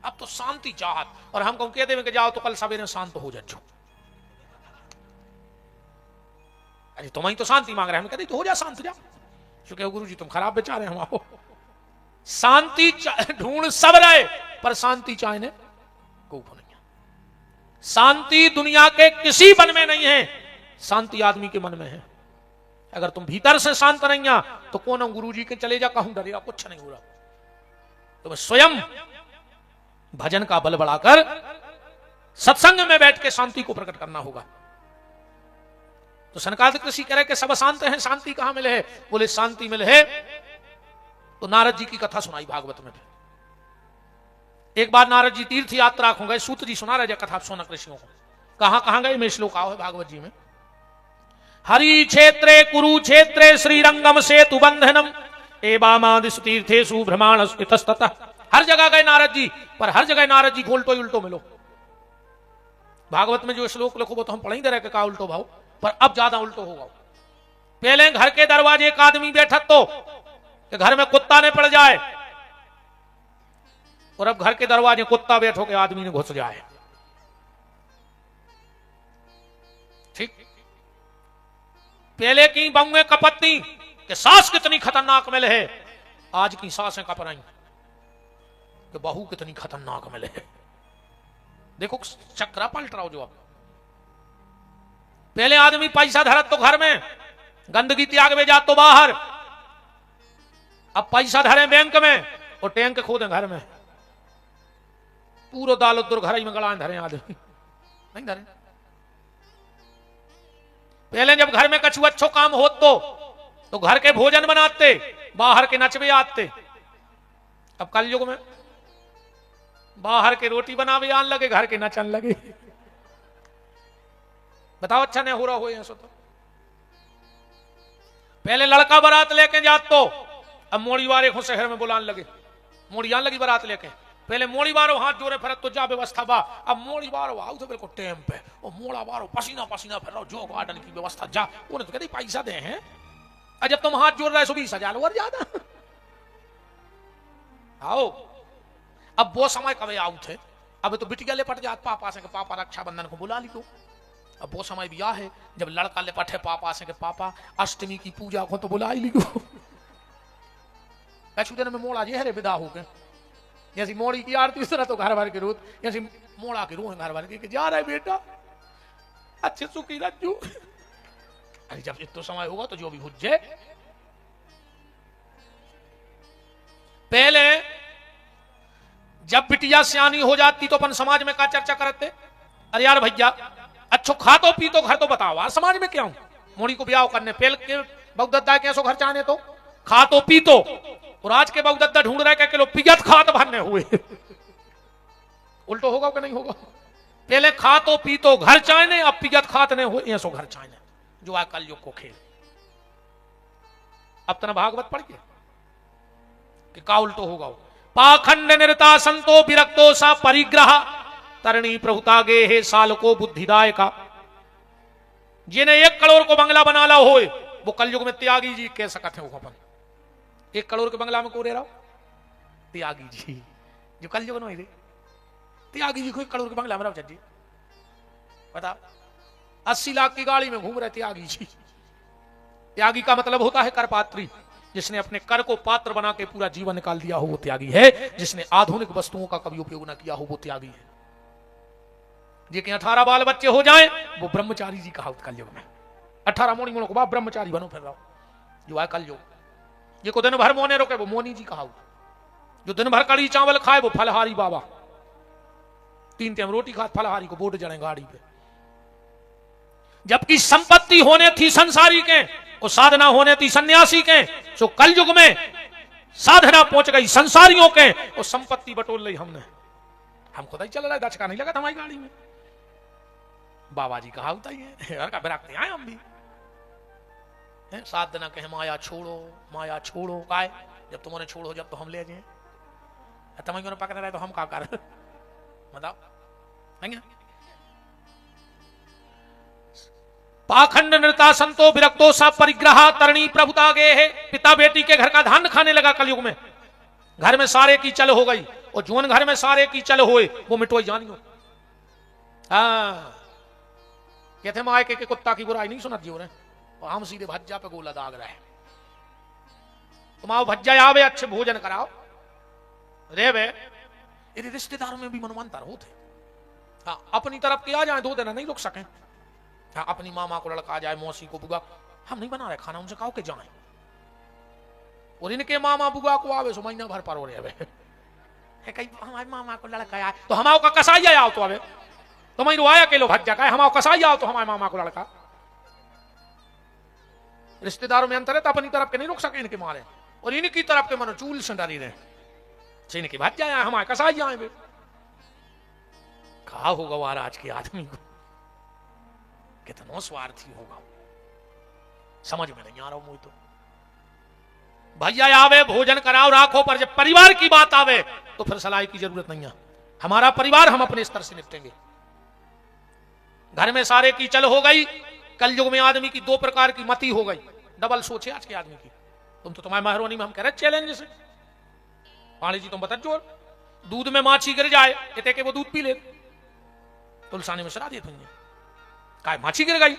अब तो शांति चाहत, और हम कह देवे कि जाओ तो कल सवेरे शांत हो जाओ। अरे तुम्हारी तो शांति मांग रहे हैं, हम कहते तो हो जा शांत जा, क्योंकि गुरु जी तुम खराब बेचारे हम आओ। शांति ढूंढ सब रहे, पर शांति चाहने को नहीं है। शांति दुनिया के किसी मन में नहीं है, शांति आदमी के मन में है। अगर तुम भीतर से शांत नहीं है तो कौन गुरु जी के चले जा, कहूं डरेगा, कुछ नहीं हो रहा। तुम्हें स्वयं भजन का बल बढ़ाकर सत्संग में बैठ के शांति को प्रकट करना होगा। तो सनकादिक ऋषि कह रहे कि सब शांत हैं, शांति कहां मिले है, बोले शांति मिले है तो नारद जी की कथा सुनाई भागवत में। एक बार नारद जी तीर्थ यात्रा हो गए, सूत जी सुना रहे कथा सोनक ऋषियों को। कहां गए में श्लोक आओ है भागवत जी में। हरि क्षेत्रे कुरुक्षेत्रे श्रीरंगम सेतु बंधनम एवामादिषु तीर्थेषु भ्रमण इतस्ततः। हर जगह गए नारद जी, पर हर जगह नारद जी को उल्टो उल्टो मिलो। भागवत में जो श्लोक लिखो वो तो हम पढ़ ही दे रहे का उल्टो भाव, पर अब ज्यादा उल्टो होगा। पहले घर के दरवाजे एक आदमी बैठा तो कि घर में कुत्ता ने पड़ जाए, और अब घर के दरवाजे कुत्ता बैठो के आदमी ने घुस जाए। ठीक, पहले की बहुएं कपत्नी कि सास कितनी खतरनाक मिले है, आज की सासें कप रही कि बहू कितनी खतरनाक मिले है। देखो चक्रा पलट रहा हो। जो अब पहले आदमी पैसा धरत तो घर में, गंदगी त्याग में जात तो बाहर, अब पैसा धरे बैंक में और टैंक खोदे घर में, पूरा दाल उधर घर में गड़ा धरे आदमी नहीं धरे। पहले जब घर में कछु अच्छो काम हो तो घर के भोजन बनाते, बाहर के नचबे आते। अब कल युग में बाहर के रोटी बनावे आन लगे, घर के नचन लगे। बताओ अच्छा नहीं हो रहा हो ऐसा? तो पहले लड़का बारात लेके जात तो अब मोड़ी वारे को शहर में बुलाने लगे, मोड़ी आन लगी बारात लेके। पहले मोड़ी बारो हाथ जोड़े फिर तो जा व्यवस्था बा, अब मोड़ी बारो आओ तो बिल्कुल टाइम पे, और मोड़ा बारो पसीना पसीना फिर रहो, जो गार्डन की व्यवस्था जा, उन्हें तो कहते पैसा दे हैं। जब तुम हाथ जोड़ रहे सो 20,000 और ज्यादा आओ। अब वो समय कभी आऊ थे, अब तो बिटिया ले पट जात पापा से, पापा रक्षाबंधन को बुला लियो। अब वो समय भी आ है जब लड़का ले पटे पापा से के पापा अष्टमी की पूजा को तो बुला ही लियो। कछु दिन में मोड़ा जे हरे विदा हो गए, जैसी मोड़ी की आरती उस तरह तो घर भर के रोत, जैसी मोड़ा के रोह घर भर के जा रहे बेटा अच्छे सुखी रज्जू। अरे जब इतना समय होगा तो जो भी हुज्जे। पहले जब बिटिया सियानी हो जाती तो अपन समाज में क्या चर्चा करते, अरे यार भैया अच्छो खा तो पी तो घर तो बताओ यार, समाज में क्या हूं मोड़ी को ब्याह करने पेल के बहुदद्दा के घर चाहने तो खा तो पी तो, और आज के बहुदद्दा ढूंढ रहे के किलो पियत खात भरने हुए। उल्टो होगा कि नहीं होगा? पहले खा तो पी तो घर चाहने, अब पियत खात नहीं हुए ऐसो घर चाहने, जो आ कल युग को खेल। अब तना भागवत पढ़ के कि का उल्टो होगा? पाखंड निरता संतो विरक्तो सा परिग्रह तरणी प्रभुतागे हे साल को बुद्धिदाय का। जिन्हें 1 करोड़ को बंगला बना ला हो वो कलयुग में त्यागी जी कह सकते हैं। अपन 1 करोड़ के बंगला में को रह रहा त्यागी जी, जो कलयुग में रे त्यागी जी को 1 करोड़ के बंगला में रहो जी। बता 80 लाख की गाड़ी में घूम रहे त्यागी जी। त्यागी का मतलब होता है करपात्री, जिसने अपने कर को पात्र बना के पूरा जीवन निकाल दिया हो वो त्यागी है। जिसने आधुनिक वस्तुओं का कभी उपयोग न किया हो वो त्यागी है। जिनके 18 बाल बच्चे हो जाएं वो ब्रह्मचारी जी कहा कलयुग में। 18 मोनी मोनों को बाप ब्रह्मचारी बनो फिर रहो, जो है कलयुग। ये को दिन भर मोने रोके वो मोनी जी कहा। जो दिन भर कड़ी चावल खाए वो फलहारी बाबा। 3 टाइम रोटी खा फलहारी को बोर्ड जड़े गाड़ी पे। जबकि संपत्ति होने थी संसारी के और साधना होने थी सन्यासी के, सो कल युग में साधना पहुंच गई संसारियों के और संपत्ति बटोल ली हमने। हम खुद ही चल रहा है, दचका नहीं लगा था हमारी गाड़ी में। बाबा जी कहा होता ही है का बिराकते आए हम भी। साधना कहे माया छोड़ो काय, जब तुम्हारे छोड़ो जब तो हम ले जाए, तुम्हें पकड़ रहे तो हम क्या कर बताओ। पाखंड नृता संतो विरक्तो सा परिग्रह तरणी प्रभुतागे है। पिता बेटी के घर का धान खाने लगा कलयुग में। घर में सारे की चल हो गई, और जोन घर में सारे की चल होए वो मिटोई जानियो। कहते माए के कुत्ता की बुराई नहीं सुनत जी रहे, और हम सीधे भज्जा पे गोला दाग रहे। तुम आओ भज्जा आवे, अच्छे भोजन कराओ रे वे। यदि रिश्तेदारों में भी मनवंतर होते, हाँ अपनी तरफ के आ जाए 2 दिन नहीं रुक सके। हाँ अपनी मामा को लड़का आ जाए, मौसी को बुआ, हम नहीं बना रहे खाना, उनसे कहो के जाए। और इनके मामा बुआ को आवे सो महीना भर पर हो रहे कई हमारे मामा को लड़का आए तो हमारे का कसाई आओ तो आवे तो मैं रोया के लो भज्जा का हमारे कसाई आओ तो हमारे मामा को लड़का। रिश्तेदारों में अंतर है तो अपनी तरफ के नहीं रुक सके इनके मारे, और इनकी तरफ के मनो चूल से डरी रहे। इनके भज्जा आए हमारे कसाई आए वे। कहा होगा वार आज के आदमी को कितना स्वार्थी होगा, समझ में नहीं आ रहा मुझे तो। भैया आवे भोजन कराओ राखो, पर जब परिवार की बात आवे तो फिर सलाह की जरूरत नहीं है। हमारा परिवार हम अपने स्तर से निपटेंगे। घर में सारे की चल हो गई। कल युग में आदमी की 2 प्रकार की मति हो गई, डबल सोचे आज के आदमी की। तुम तो तुम्हारी मेहरबानी में हम कह रहे चैलेंज से पानी जी तुम बता जोर दूध में माछी गिर जाए कहते कि वो दूध पी ले, तुलसानी में सरा दे तुमने काय माछी गिर गई,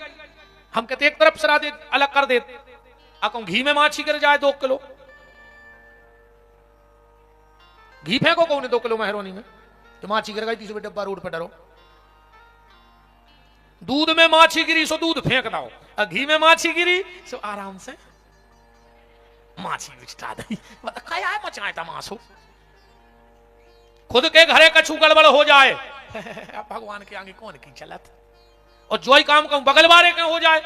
हम कहते एक तरफ सरा दे अलग कर दे। घी में माछी गिर जाए 2 किलो घी फेंको कौन 2 किलो मेहरबानी में, तो माछी गिर गई 30 डब्बा रोड पर डरो। दूध में माछी गिरी सो दूध फेंक दो, और घी में माछी गिरी सो आराम से माछी बिछता दी क्या है मचाए तमाशो। खुद के घरे कछु गड़बड़ हो जाए अब भगवान के आगे कौन की चलत। और जो ही काम कहूं बगल वाले के हो जाए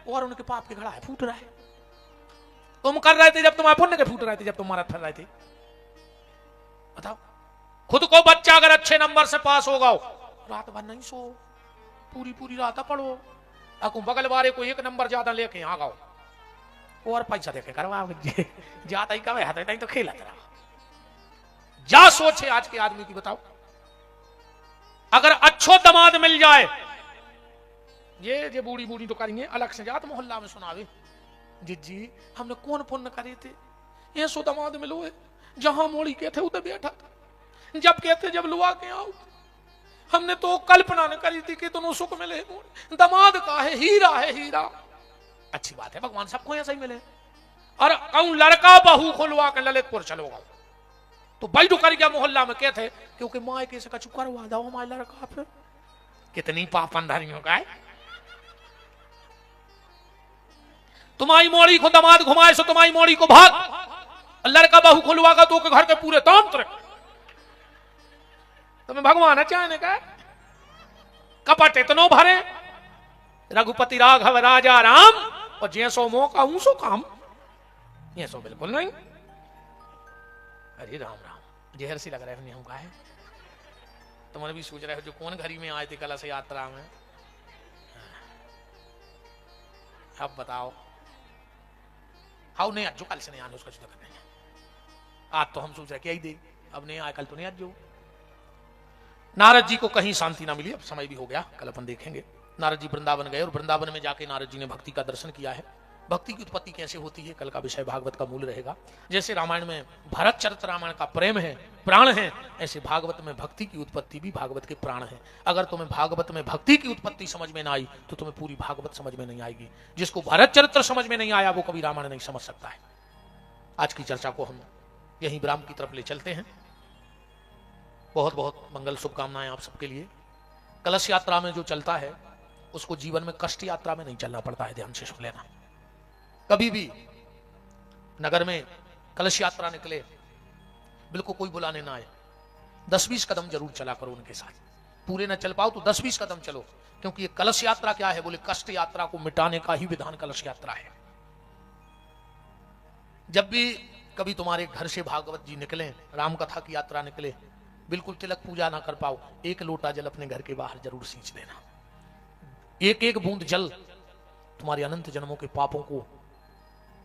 और उनके पाप के घड़ा है फूट रहा है। तुम कर रहे थे जब तुम पुण्य के फूट रहे थे, जब तुम मारत फिर रहे थे। बताओ खुद को बच्चा अगर अच्छे नंबर से पास होगा रात भर नहीं सो, पूरी पूरी रात पढ़ो, अकू बगल वाले को एक नंबर ज्यादा लेके आ गाओ और पैसा देके करवाओ ज्यादा ही कवे हाथ नहीं तो खेलत रहा। जा सोचे आज के आदमी की बताओ। अगर अच्छो दमाद मिल जाए, ये बूढ़ी बूढ़ी तो करेंगे अलग से जात मोहल्ला में सुनावे जी हमने कौन पुण्य करे थे, ये सो दमाद मिलो है जहां मोड़ी के थे उधर बैठा था, जब कहते जब लुआ के आओ हमने तो कल्पना न करी थी कि तुम सुख मिले। दमाद का है हीरा। अच्छी बात है भगवान सबको ऐसा ही मिले। और कहूं लड़का बहू खुलवा के ललितपुर चलो गो तो बैठो कर गया मोहल्ला में कहते क्योंकि माए कैसे कछु करवा दो हमारे लड़का पे। कितनी पापंधारियों का है। तुम्हारी मोड़ी को दमाद घुमाए सो तुम्हारी मोड़ी को भाग, लड़का बहू खुलवागा तो के घर के पूरे तंत्र तुम्हें भगवान अचानक का कपट इतनो भरे। रघुपति राघव राजा राम और जैसो मौका ऊसो काम, ये सो बिल्कुल नहीं। अरे राम राम जहर सी लग रहा है हम का है। तुमने भी सोच रहे हो जो कौन घरी में आए थे कलश यात्रा में। अब बताओ हाउ नहीं आज जो कल से नहीं आने उसका चिंता करना है। आज तो हम सोच रहे कि यही दे, अब नहीं आए कल तो नहीं आज जो। नारद जी को कहीं शांति ना मिली, अब समय भी हो गया कल अपन देखेंगे। नारद जी वृंदावन गए और वृंदावन में जाके नारद जी ने भक्ति का दर्शन किया है। भक्ति की उत्पत्ति कैसे होती है कल का विषय भागवत का मूल रहेगा। जैसे रामायण में भरत चरित रामायण का प्रेम है प्राण है, ऐसे भागवत में भक्ति की उत्पत्ति भी भागवत के प्राण है। अगर तुम्हें भागवत में भक्ति की उत्पत्ति समझ में ना आई तो तुम्हें पूरी भागवत समझ में नहीं आएगी। जिसको भरत चरित्र समझ में नहीं आया वो कभी रामायण नहीं समझ सकता है। आज की चर्चा को हम यहीं विराम की तरफ ले चलते हैं। बहुत बहुत मंगल शुभकामनाएं आप सबके लिए। कलश यात्रा में जो चलता है उसको जीवन में कष्ट यात्रा में नहीं चलना पड़ता है, ध्यान से सुन लेना। कभी भी नगर में कलश यात्रा निकले बिल्कुल कोई बुलाने ना आए, 10-20 कदम जरूर चला करो उनके साथ। पूरे ना चल पाओ तो 10-20 कदम चलो, क्योंकि ये कलश यात्रा क्या है बोले कष्ट यात्रा को मिटाने का ही विधान कलश यात्रा है। जब भी कभी तुम्हारे घर से भागवत जी निकले, राम कथा की यात्रा निकले, बिल्कुल तिलक पूजा ना कर पाओ, एक लोटा जल अपने घर के बाहर जरूर सींच देना। एक एक बूंद जल तुम्हारे अनंत जन्मों के पापों को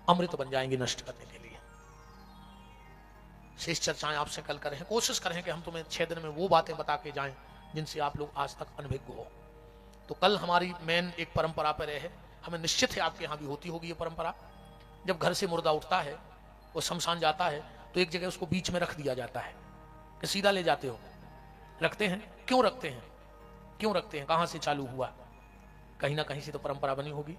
अमृत बन जाएंगे नष्ट करने के लिए। शेष चर्चाएं आपसे कल करें, कोशिश करें कि हम तुम्हें 6 दिन में वो बातें बता के जाएं जिनसे आप लोग आज तक अनभिज्ञ हो। तो कल हमारी मेन एक परंपरा पर रहे, हमें निश्चित है आपके यहां भी होती होगी ये परंपरा। जब घर से मुर्दा उठता है वो शमशान जाता है तो एक जगह उसको बीच में रख दिया जाता है कि सीधा ले जाते हो। रखते हैं, क्यों रखते हैं, क्यों रखते हैं, कहां से चालू हुआ, कहीं ना कहीं से तो परंपरा बनी होगी।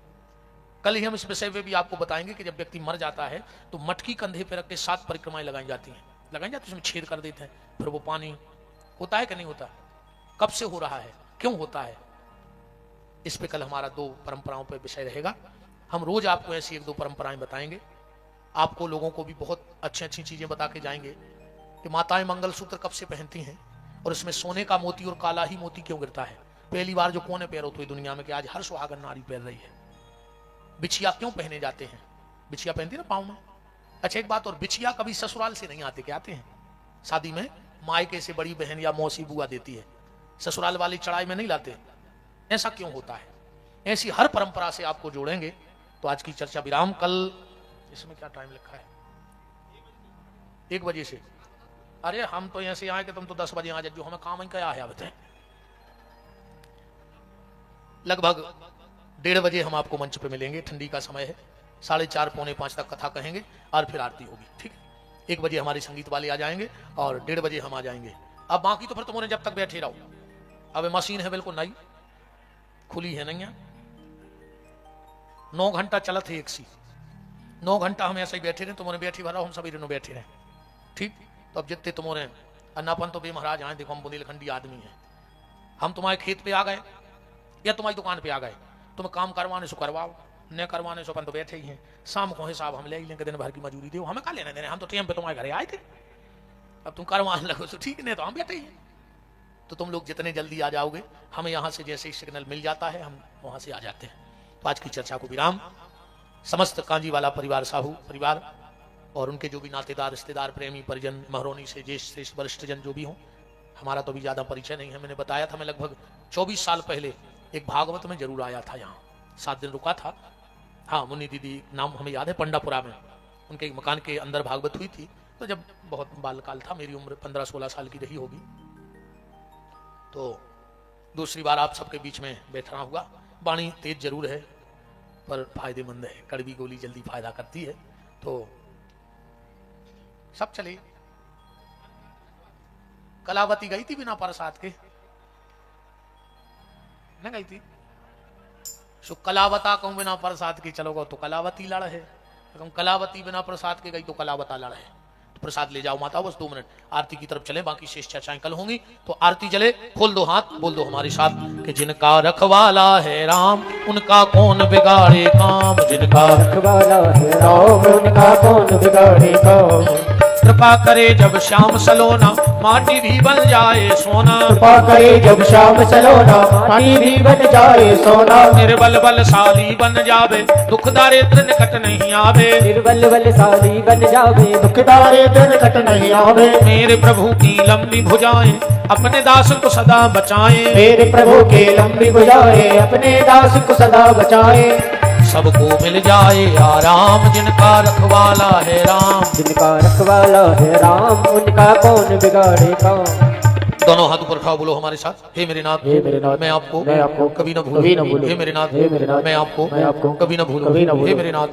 कल ही हम इस विषय पे भी आपको बताएंगे कि जब व्यक्ति मर जाता है तो मटकी कंधे पे रख के 7 परिक्रमाएं लगाई जाती हैं, उसमें छेद कर देते हैं, फिर वो पानी होता है कि नहीं होता, कब से हो रहा है, क्यों होता है। इस पे कल हमारा 2 परंपराओं पे विषय रहेगा। हम रोज आपको ऐसी 1-2 परंपराएं बताएंगे। आपको लोगों को भी बहुत अच्छी अच्छी चीजें बता के जाएंगे कि माताएं मंगलसूत्र कब से पहनती हैं और इसमें सोने का मोती और काला ही मोती क्यों गिरता है। पहली बार जो कोने पैर होती है दुनिया में कि आज हर सुहागन नारी पहन रही है। बिछिया क्यों पहने जाते हैं, बिछिया पहनती ना पाँव में। अच्छा एक बात और, बिछिया कभी ससुराल से नहीं आते, क्या आते हैं शादी में मायके से बड़ी बहन या मौसी बुआ देती है, ससुराल वाली चढ़ाई में नहीं लाते। ऐसा क्यों होता है, ऐसी हर परंपरा से आपको जोड़ेंगे। तो आज की चर्चा विराम। कल इसमें क्या टाइम लिखा है, 1 बजे से। अरे हम तो यहां से आए कि तुम तो 10 बजे आ जाओ, हमें काम ही क्या है बताए। लगभग 1:30 बजे हम आपको मंच पे मिलेंगे, ठंडी का समय है, 4:30 पौने 5 तक कथा कहेंगे और फिर आरती होगी, ठीक है। 1 बजे हमारे संगीत वाले आ जाएंगे और 1:30 बजे हम आ जाएंगे। अब बाकी तो फिर तुम्हारे जब तक बैठे रहो। अब मशीन है बिल्कुल नई, खुली है नहीं है, 9 घंटा चलत है एक सी, 9 घंटा हम ऐसे ही बैठे रहे, तुम्हारे बैठी भरा हम सभी बैठे रहे, ठीक। तो अब जितने तुम्हारे अन्नापन तो बे महाराज आए, देखो हम बुंदेलखंडी आदमी हैं, हम तुम्हारे खेत पे आ गए या तुम्हारी दुकान पे आ गए, तुम्हें काम करवाने से करवाओ, ने करवाने सो अपन तो बैठे ही हैं, शाम को हिसाब हम ले ही लेंगे, दिन भर की मजूरी दो, हमें क्या लेने देने, हम तो टाइम पे तुम्हारे घरे आए थे, अब तुम करवाने लगो तो ठीक, नहीं तो हम बैठे ही हैं। तो तुम लोग जितने जल्दी आ जाओगे, हमें यहाँ से जैसे ही सिग्नल मिल जाता है हम वहाँ से आ जाते हैं। तो आज की चर्चा को विराम। समस्त कांजीवाला परिवार, साहू परिवार और उनके जो भी नातेदार, रिश्तेदार, प्रेमी, परिजन, महरोनी से ज्येष्ठ श्रेष्ठ वरिष्ठ जन जो भी हों, हमारा तो भी ज़्यादा परिचय नहीं है। मैंने बताया था, मैं लगभग 24 साल पहले एक भागवत में जरूर आया था, यहाँ 7 दिन रुका था। हाँ, मुन्नी दीदी नाम हमें याद है, पंडापुरा में उनके एक मकान के अंदर भागवत हुई थी। तो जब बहुत बालकाल था, मेरी उम्र 15-16 साल की रही होगी, तो दूसरी बार आप सबके बीच में बैठना हुआ। वाणी तेज जरूर है पर फायदेमंद है, कड़वी गोली जल्दी फायदा करती है। तो सब चले। कलावती गई थी बिना प्रसाद के, न गई थी? सो कलावता कहूं बिना प्रसाद के चलोगे तो कलावती लड़ है, कलावती बिना प्रसाद के गई तो कलावता लड़ है। तो प्रसाद ले जाओ माता, बस 2 मिनट आरती की तरफ चले, बाकी शेष चर्चाएं कल होंगी। तो आरती चले, खोल दो हाथ, बोल दो हमारे साथ कि जिनका रखवाला है राम उनका कौन बिगाड़े काम, जिनका रखवाला है राम उनका कौन बिगाड़े काम। कृपा करे जब श्याम सलोना माटी भी बन जाए सोना, कृपा करे जब श्याम सलोना माटी भी बन जाए सोना। निर्बल बलशाली बन जावे दुख दारिद्र निकट नहीं आवे, निर्बल बलशाली बन जावे दुख दारिद्र निकट नहीं आवे। मेरे प्रभु की लंबी भुजाएं अपने दास को सदा बचाएं, मेरे प्रभु के लंबी भुजाएं अपने दास को सदा बचाए। सबको मिल जाए आराम जिनका रखवाला है राम, जिनका रखवाला है राम उनका कौन बिगाड़े काम। दोनों हाथ ऊपर उठाओ, बोलो हमारे साथ, हे मेरे नाथ मैं आपको कभी न भूलूं, हे मेरे नाथ मैं आपको कभी न भूलूं, हे मेरे नाथ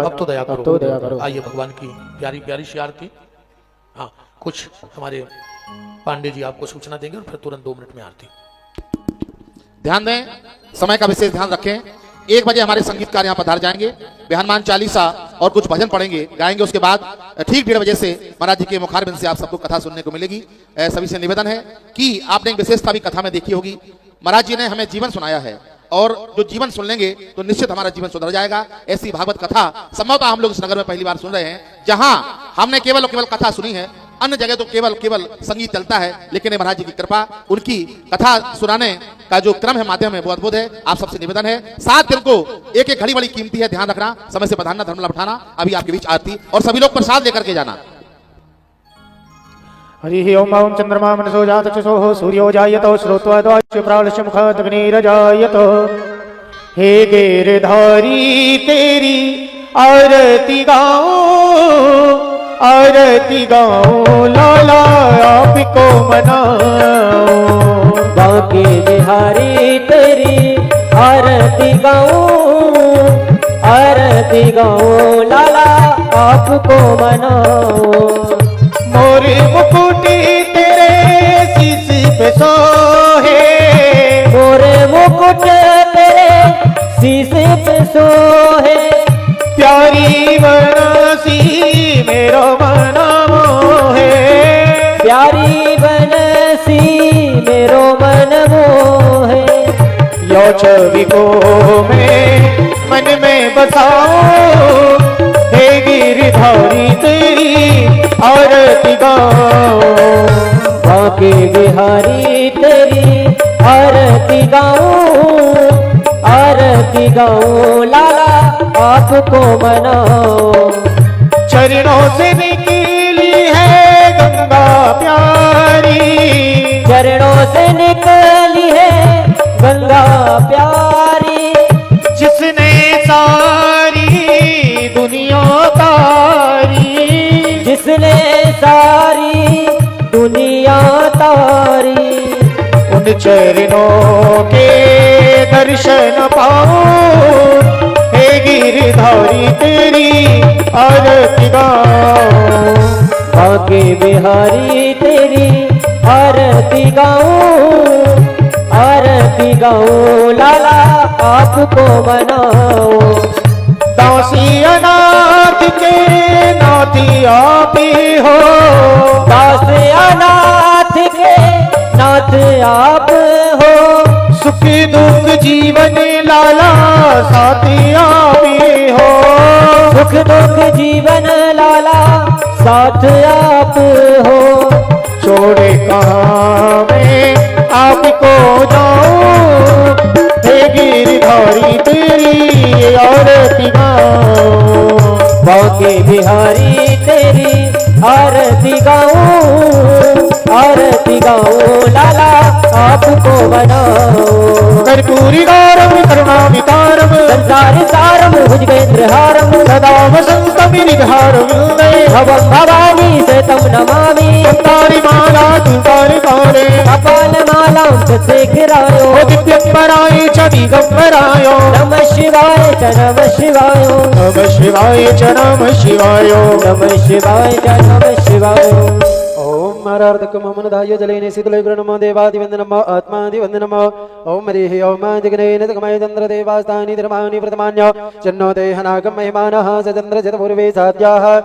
अब तो दया करो। आइए भगवान की प्यारी प्यारी सी आरती। हाँ, कुछ हमारे पांडे जी आपको सूचना देंगे और फिर तुरंत 2 मिनट में आरती। ध्यान दें, समय का विशेष ध्यान रखें। 1 बजे हमारे संगीतकार यहाँ पधार जाएंगे, हनुमान चालीसा और कुछ भजन पढ़ेंगे, गाएंगे। उसके बाद ठीक 1:30 बजे से महाराज जी के मुखारबिंद से आप सबको कथा सुनने को मिलेगी। सभी से निवेदन है कि आपने एक विशेषता भी कथा में देखी होगी, महाराज जी ने हमें जीवन सुनाया है और जो जीवन सुन लेंगे तो निश्चित हमारा जीवन सुधर जाएगा। ऐसी भागवत कथा संभवतः हम लोग इस नगर में पहली बार सुन रहे हैं, जहां हमने केवल कथा सुनी है। अन्य जगह तो केवल संगीत चलता है, लेकिन महाराज जी की कृपा, उनकी कथा सुनाने का जो क्रम है, माध्यम है, वो अद्भुत है। आप सबसे निवेदन है, 7 दिन को एक घड़ी बड़ी कीमती है, ध्यान रखना, समय से पधारना, धर्म लाभ उठाना। अभी आपके बीच आरती और सभी लोग प्रसाद लेकर के जाना। हरि ओम ओम चंद्रमा मनसो जातचसो सूर्यो जायतो श्रोत्वाद्वाच्य प्राणस्य मुखादग्निरजायतो। हे गिरधारी तेरी आरती गाओ लाला आपको मनाओ। बांके बिहारी तेरी आरती गाओ लाला आपको मनाओ। मोरे मुकुटी तेरे शीश पे सोहे, मोरे मुकुट तेरे शीश पे सोहे। प्यारी बनसी मेरो मन मोहे, प्यारी बनसी मेरो मन मोहे। यो छवि को मैं मन में बसाओ, हे गिरधारी तेरी आरती गाओ। बांके बिहारी तेरी आरती गाओ लाला आपको मनाओ। चरणों से निकली है गंगा प्यारी, चरणों से निकली है गंगा प्यारी। जिसने सारी दुनिया तारी, जिसने सारी दुनिया तारी। उन चरणों के दर्शन पाओ, हे गिरधारी तेरी आरती गाओ। बांके बिहारी तेरी आरती गाओ लाला आपको मनाओ। दासी अनाथ के नाथी आप ही हो, दास अनाथ के नाथ आप हो। सुख दुख जीवन लाला साथी आप हो। सुख दुख जीवन लाला साथ आप हो। छोड़े कहाँ मैं आपको जाऊं, हे गिरधारी तेरी आरती गाऊं। बांके बिहारी तेरी आरती गाऊं, आरती गाऊं लाला आपको बनाऊं। कर्पूरी गारम करुणावितारम, संसार सारम भुजगेंद्र हारम, सदा वसंतम निधारम भवम भवानी से तम नमामि। तारी माला तुतारी काले, कपाल माला से गिरायो। दिव्यंबराय च दिगंबराय, नमः शिवाय च नमः शिवाय, नमः शिवाय च नमः शिवाय। नमः शिवाय च नमः शिवाय। ओम मरार्धक ममनदाय जलेने शीतले नमो देवादिवंद नमो आत्मादिवंद नमो। ओम देहि ओम जगनेन तकमय चंद्र देवास्तानि धर्माणि प्रतमान्य चन्नो देहनागम महिमानः सचंद्र जत पूर्वे साध्याः।